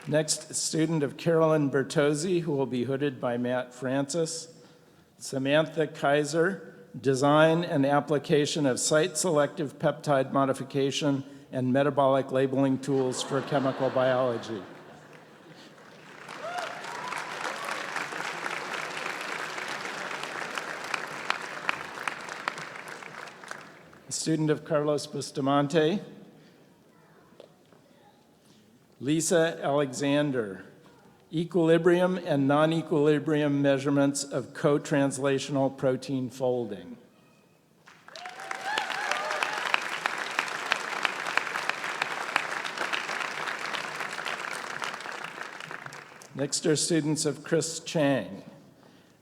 Next, student of Carolyn Bertozzi, who will be hooded by Matt Francis. Samantha Kaiser, design and application of site-selective peptide modification and metabolic labeling tools for chemical biology. A student of Carlos Bustamante. Lisa Alexander, equilibrium and non-equilibrium measurements of co-translational protein folding. Next are students of Chris Chang.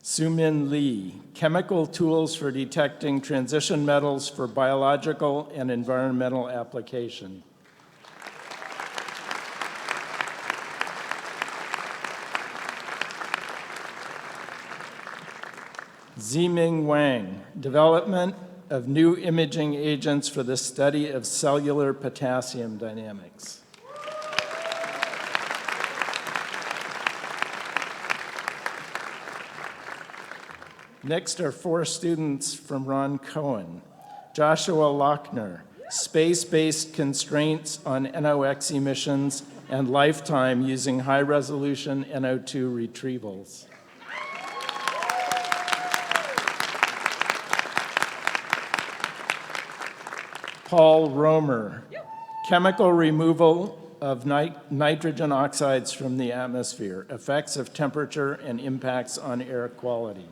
Sumin Lee, chemical tools for detecting transition metals for biological and environmental application. Ziming Wang, development of new imaging agents for the study of cellular potassium dynamics. Next are 4 students from Ron Cohen. Joshua Lochner, space-based constraints on NOx emissions and lifetime using high-resolution NO2 retrievals. Paul Romer, chemical removal of nitrogen oxides from the atmosphere, effects of temperature and impacts on air quality.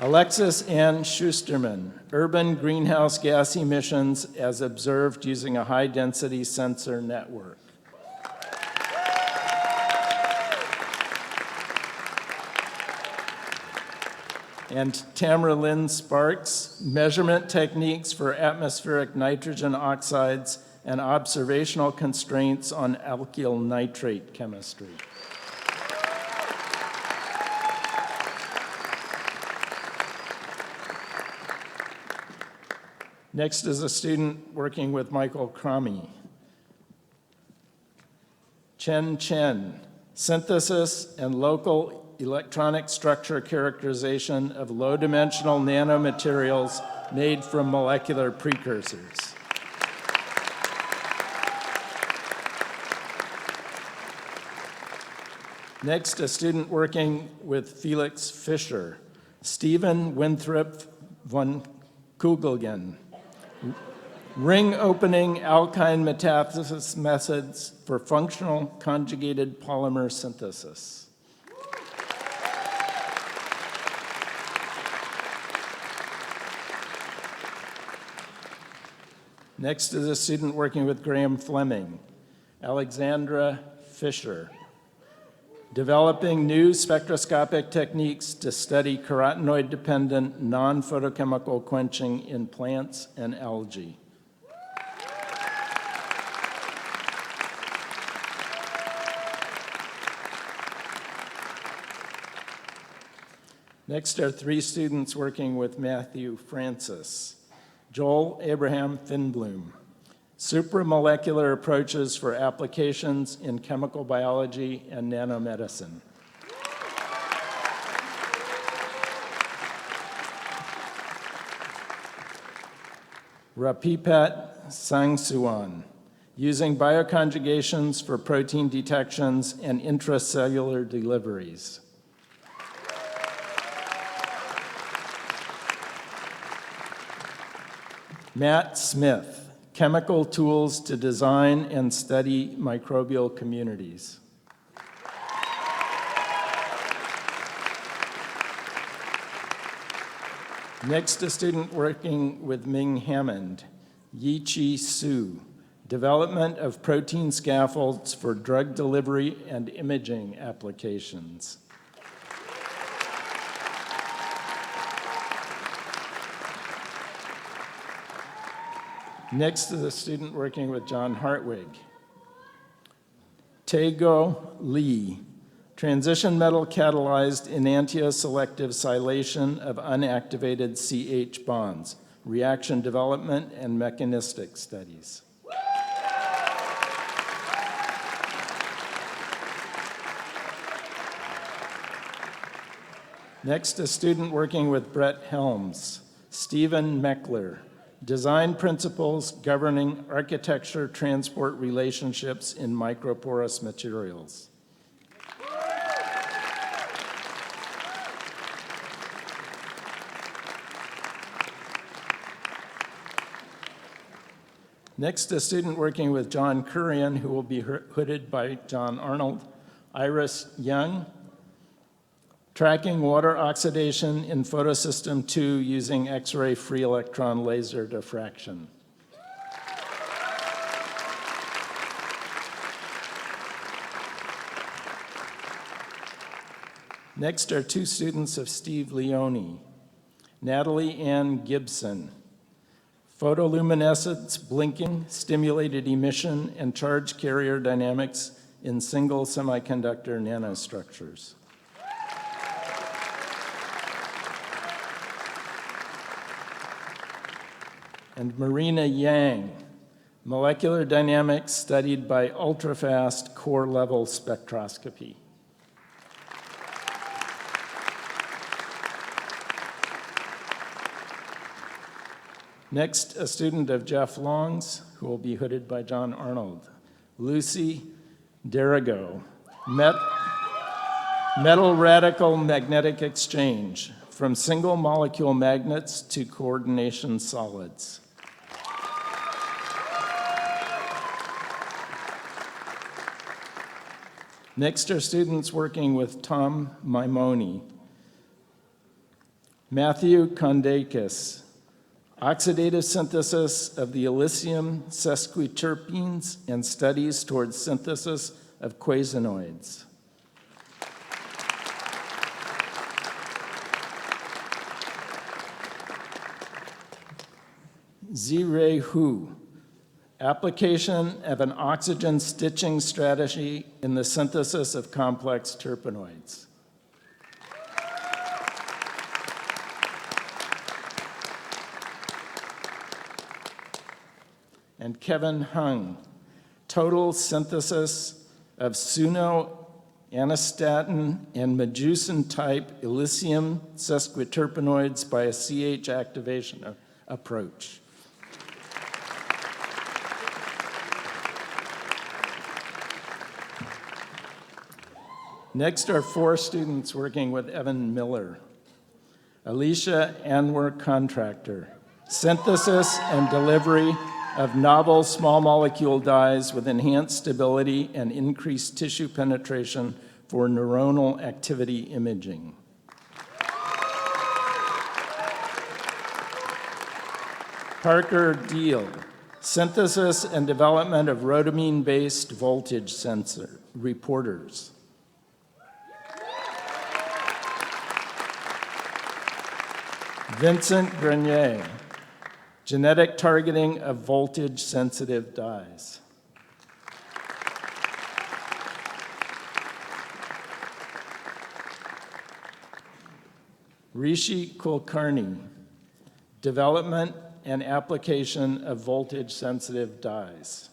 Alexis Ann Schusterman, urban greenhouse gas emissions as observed using a high-density sensor network. And Tamara Lynn Sparks, measurement techniques for atmospheric nitrogen oxides and observational constraints on alkyl nitrate chemistry. Next is a student working with Michael Cromie. Chen Chen, synthesis and local electronic structure characterization of low-dimensional nanomaterials made from molecular precursors. Next, a student working with Felix Fischer, Stephen Winthrop von Kugelgen, ring opening alkyne metathesis methods for functional conjugated polymer synthesis. Next is a student working with Graham Fleming, Alexandra Fisher, developing new spectroscopic techniques to study carotenoid-dependent non-photochemical quenching in plants and algae. Next are 3 students working with Matthew Francis. Joel Abraham Finblum, supramolecular approaches for applications in chemical biology and nanomedicine. Rapipat Sangsuan, using bioconjugations for protein detections and intracellular deliveries. Matt Smith, chemical tools to design and study microbial communities. Next, a student working with Ming Hammond, Yichi Su, development of protein scaffolds for drug delivery and imaging applications. Next is a student working with John Hartwig. Taego Lee, transition metal catalyzed enantioselective silation of unactivated CH bonds, reaction development and mechanistic studies. Next, a student working with Brett Helms, Stephen Meckler, design principles governing architecture transport relationships in microporous materials. Next, a student working with John Currian, who will be hooded by John Arnold. Iris Young, tracking water oxidation in photosystem 2 using X-ray free electron laser diffraction. Next are two students of Steve Leone. Natalie Ann Gibson, photoluminescence, blinking, stimulated emission, and charge carrier dynamics in single semiconductor nanostructures. And Marina Yang, molecular dynamics studied by ultrafast core level spectroscopy. Next, a student of Jeff Long's, who will be hooded by John Arnold. Lucy Derigo, metal radical magnetic exchange, from single molecule magnets to coordination solids. Next are students working with Tom Maimoni. Matthew Kondakis, oxidative synthesis of the Elysium sesquiterpenes and studies towards synthesis of quasinoids. Zirei Hu, application of an oxygen stitching strategy in the synthesis of complex terpenoids. And Kevin Hung, total synthesis of sunoanistatin and medusin-type Elysium sesquiterpenoids by a CH activation approach. Next are four students working with Evan Miller. Alicia Anwer Contractor, synthesis and delivery of novel small molecule dyes with enhanced stability and increased tissue penetration for neuronal activity imaging. Parker Deal, synthesis and development of rhodamine-based voltage sensor reporters. Vincent Grenier, genetic targeting of voltage-sensitive dyes. Rishi Kulkarni, development and application of voltage-sensitive dyes.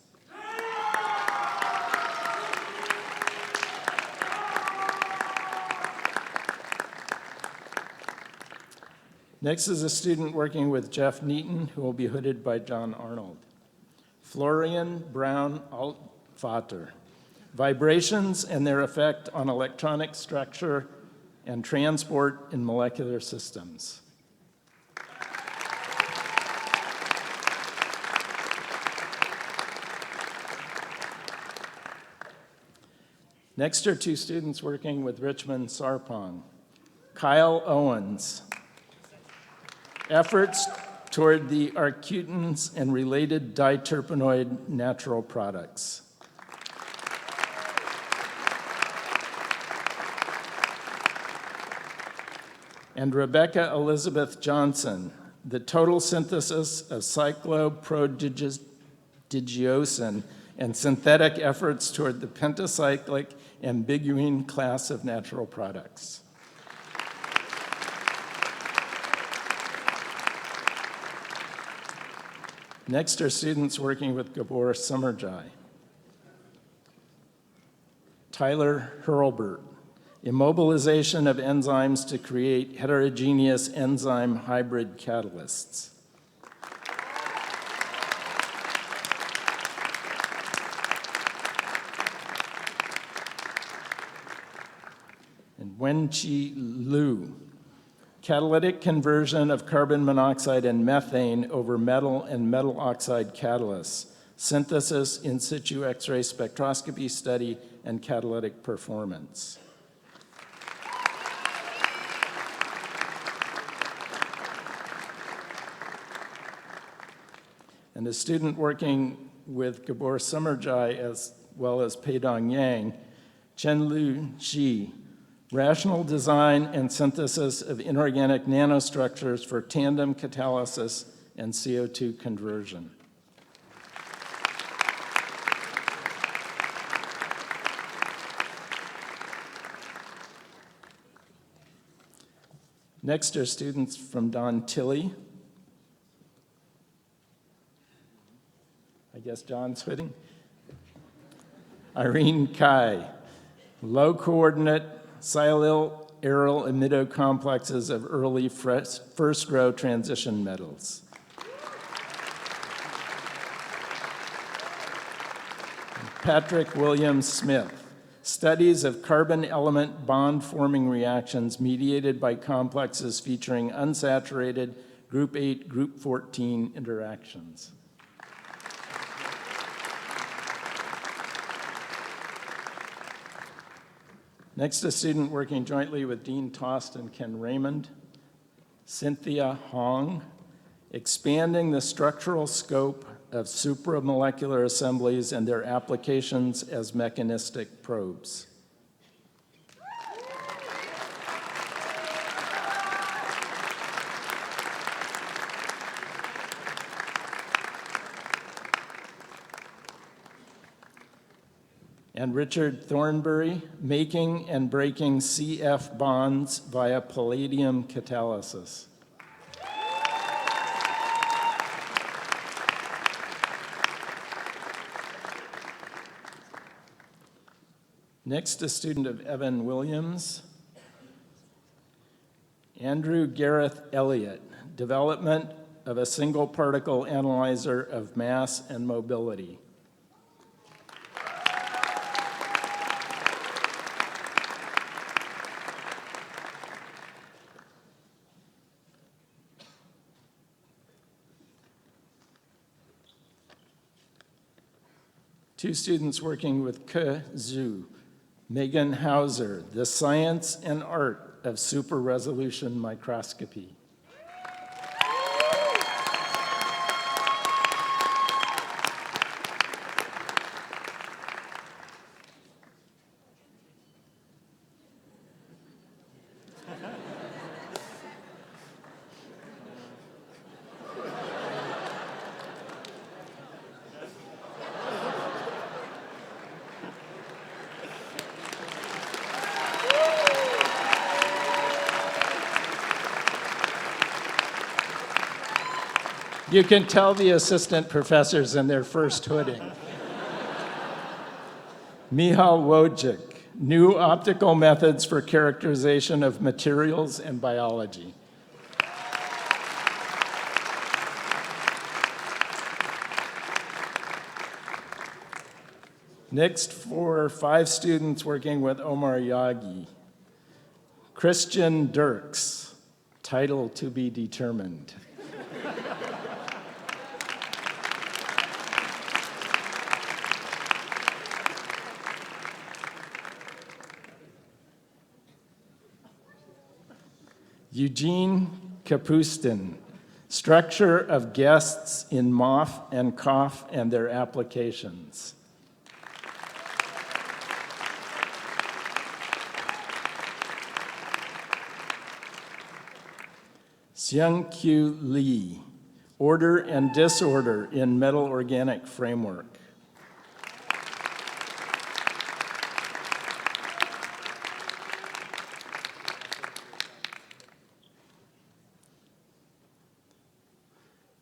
Next is a student working with Jeff Neaton, who will be hooded by John Arnold. Florian Brown Altvater, vibrations and their effect on electronic structure and transport in molecular systems. Next are two students working with Richmond Sarpong. Kyle Owens, efforts toward the arcutins and related diterpenoid natural products. And Rebecca Elizabeth Johnson, the total synthesis of cycloprodigiosin and synthetic efforts toward the pentacyclic ambiguine class of natural products. Next are students working with Gabor Summerjai. Tyler Hurlbert, immobilization of enzymes to create heterogeneous enzyme hybrid catalysts. And Wenqi Liu, catalytic conversion of carbon monoxide and methane over metal and metal oxide catalysts synthesis, in situ X-ray spectroscopy study, and catalytic performance. And a student working with Gabor Summerjai as well as Peidong Yang, Chenlu Shi, rational design and synthesis of inorganic nanostructures for tandem catalysis and CO2 conversion. Next are students from Don Tilley. I guess John's fitting. Irene Kai, low coordinate silyl aryl amido complexes of early first row transition metals. Patrick William Smith, studies of carbon element bond forming reactions mediated by complexes featuring unsaturated group 8, group 14 interactions. Next, a student working jointly with Dean Tost and Ken Raymond, Cynthia Hong, expanding the structural scope of supramolecular assemblies and their applications as mechanistic probes. And Richard Thornbury, making and breaking CF bonds via palladium catalysis. Next, a student of Evan Williams. Andrew Gareth Elliott, development of a single particle analyzer of mass and mobility. Two students working with Ke Zhu, Megan Hauser, the science and art of super resolution microscopy. You can tell the assistant professors in their first hooding. Michal Wojcik, new optical methods for characterization of materials and biology. Next, for 5 students working with Omar Yagi. Christian Dirks, title to be determined. Eugene Kapustin, structure of guests in moth and cough and their applications. Seung-Kyu Lee, order and disorder in metal organic framework.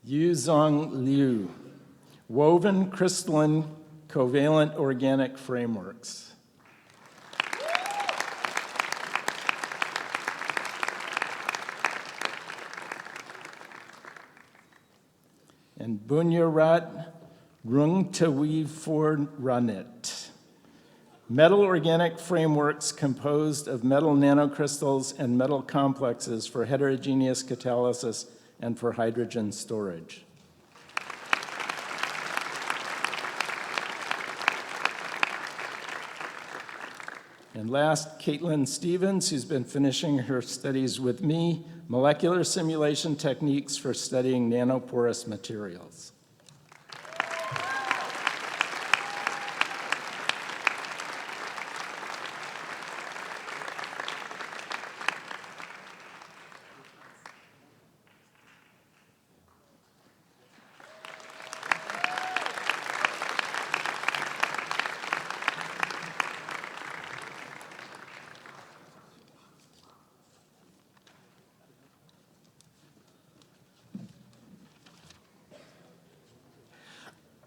Yuzong Liu, woven crystalline covalent organic frameworks. And Bunyarat Rungtawiforranit, metal organic frameworks composed of metal nanocrystals and metal complexes for heterogeneous catalysis and for hydrogen storage. And last, Caitlin Stevens, who's been finishing her studies with me, molecular simulation techniques for studying nanoporous materials.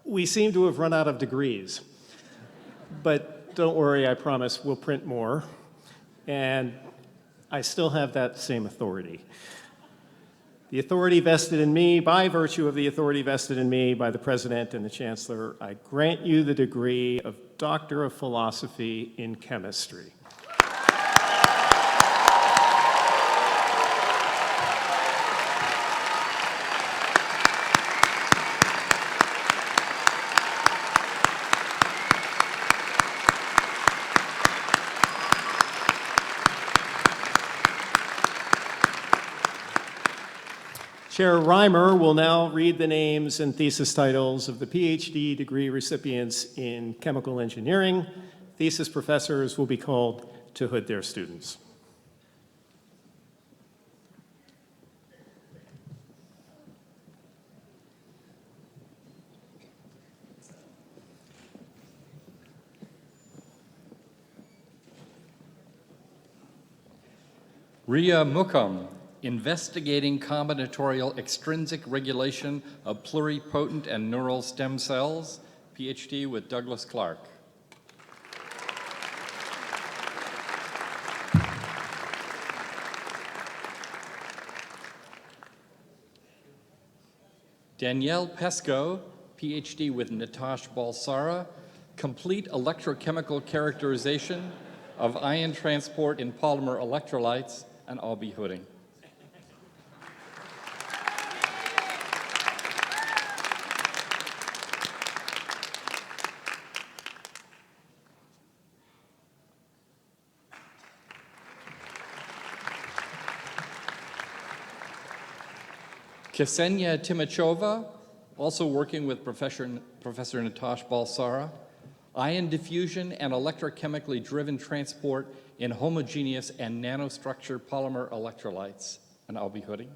We seem to have run out of degrees, but don't worry, I promise we'll print more, and I still have that same authority. The authority vested in me, by virtue of the authority vested in me by the President and the Chancellor, I grant you the degree of Doctor of Philosophy in Chemistry. Chair Reimer will now read the names and thesis titles of the PhD degree recipients in chemical engineering. Thesis professors will be called to hood their students. Ria Mukam, investigating combinatorial extrinsic regulation of pluripotent and neural stem cells, PhD with Douglas Clark. Danielle Pesco, PhD with Natash Balsara, complete electrochemical characterization of ion transport in polymer electrolytes, and I'll be hooding. Ksenia Timachova, also working with Professor Natash Balsara, ion diffusion and electrochemically driven transport in homogeneous and nanostructured polymer electrolytes, and I'll be hooding.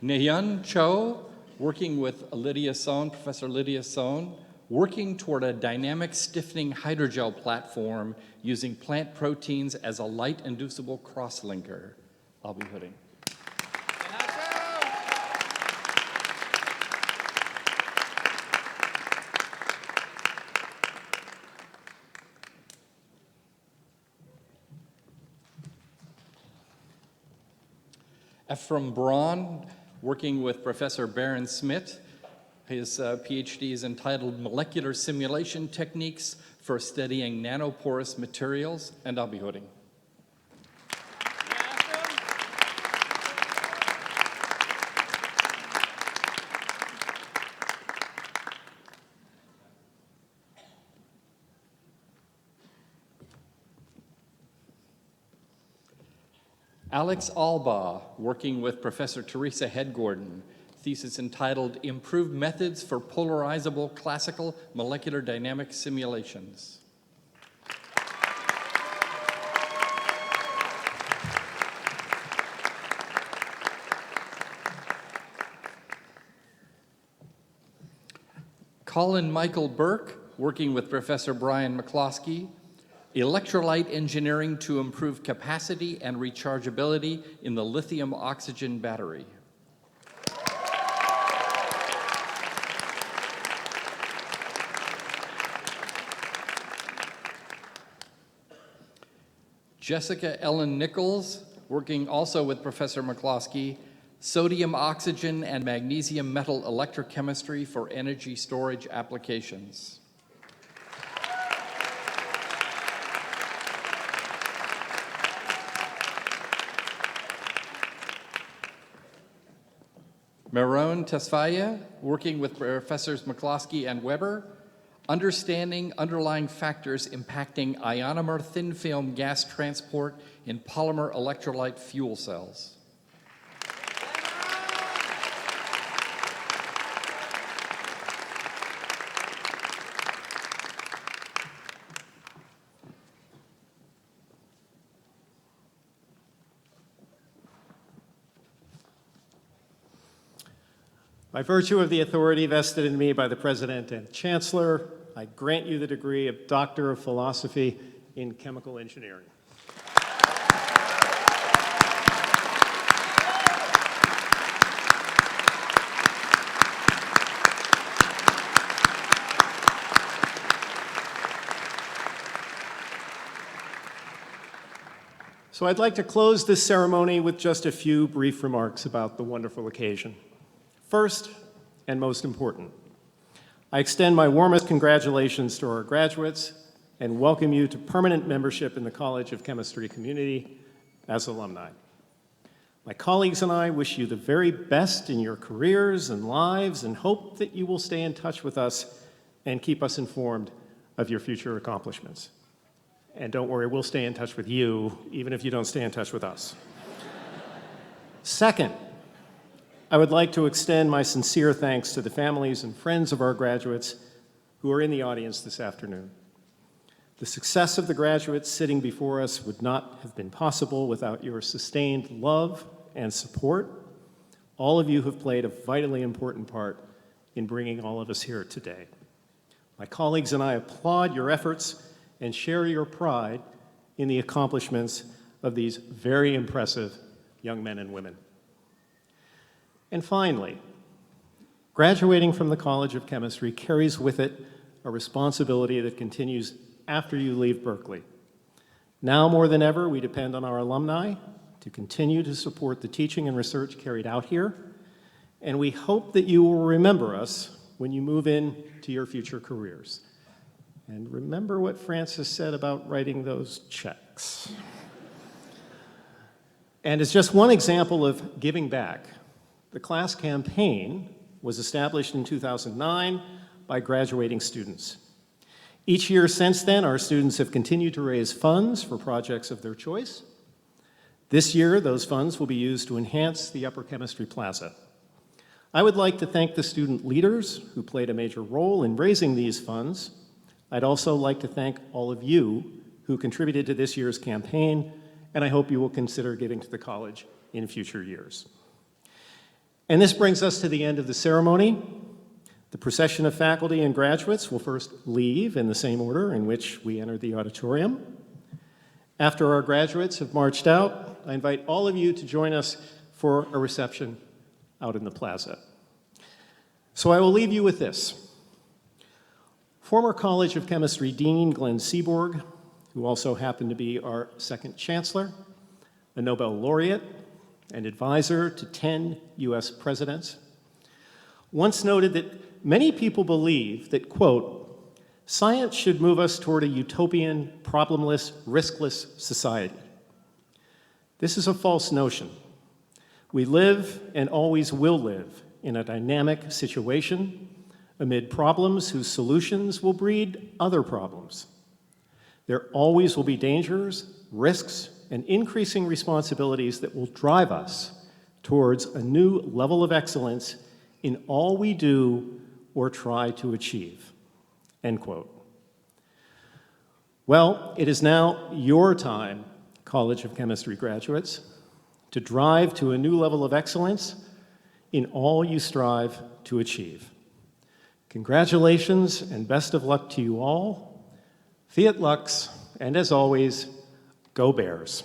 Nahyun Cho, working with Lydia Sohn, Professor Lydia Sohn, working toward a dynamic stiffening hydrogel platform using plant proteins as a light-inducible crosslinker. I'll be hooding. Ephraim Braun, working with Professor Baron Smith. His PhD is entitled Molecular Simulation Techniques for Studying Nanoporous Materials, and I'll be hooding. Alex Alba, working with Professor Teresa Head-Gordon, thesis entitled Improved Methods for Polarizable Classical Molecular Dynamic Simulations. Colin Michael Burke, working with Professor Brian McCloskey, electrolyte engineering to improve capacity and rechargeability in the lithium-oxygen battery. Jessica Ellen Nichols, working also with Professor McCloskey, sodium oxygen and magnesium metal electrochemistry for energy storage applications. Maron Tesfaye, working with Professors McCloskey and Weber, understanding underlying factors impacting ionomer thin film gas transport in polymer electrolyte fuel cells. By virtue of the authority vested in me by the President and Chancellor, I grant you the degree of Doctor of Philosophy in Chemical Engineering. So I'd like to close this ceremony with just a few brief remarks about the wonderful occasion. First, and most important, I extend my warmest congratulations to our graduates and welcome you to permanent membership in the College of Chemistry community as alumni. My colleagues and I wish you the very best in your careers and lives and hope that you will stay in touch with us and keep us informed of your future accomplishments. And don't worry, we'll stay in touch with you, even if you don't stay in touch with us. Second, I would like to extend my sincere thanks to the families and friends of our graduates who are in the audience this afternoon. The success of the graduates sitting before us would not have been possible without your sustained love and support. All of you have played a vitally important part in bringing all of us here today. My colleagues and I applaud your efforts and share your pride in the accomplishments of these very impressive young men and women. And finally, graduating from the College of Chemistry carries with it a responsibility that continues after you leave Berkeley. Now more than ever, we depend on our alumni to continue to support the teaching and research carried out here, and we hope that you will remember us when you move into your future careers. And remember what Francis said about writing those checks. And as just one example of giving back, the class campaign was established in 2009 by graduating students. Each year since then, our students have continued to raise funds for projects of their choice. This year, those funds will be used to enhance the Upper Chemistry Plaza. I would like to thank the student leaders who played a major role in raising these funds. I'd also like to thank all of you who contributed to this year's campaign, and I hope you will consider giving to the college in future years. And this brings us to the end of the ceremony. The procession of faculty and graduates will first leave in the same order in which we entered the auditorium. After our graduates have marched out, I invite all of you to join us for a reception out in the plaza. So I will leave you with this. Former College of Chemistry Dean Glenn Seaborg, who also happened to be our second chancellor, a Nobel laureate, and advisor to 10 US presidents, once noted that many people believe that, quote, science should move us toward a utopian, problemless, riskless society. This is a false notion. We live and always will live in a dynamic situation amid problems whose solutions will breed other problems. There always will be dangers, risks, and increasing responsibilities that will drive us towards a new level of excellence in all we do or try to achieve, end quote. Well, it is now your time, College of Chemistry graduates, to drive to a new level of excellence in all you strive to achieve. Congratulations and best of luck to you all. Fiat Lux, and as always, go Bears.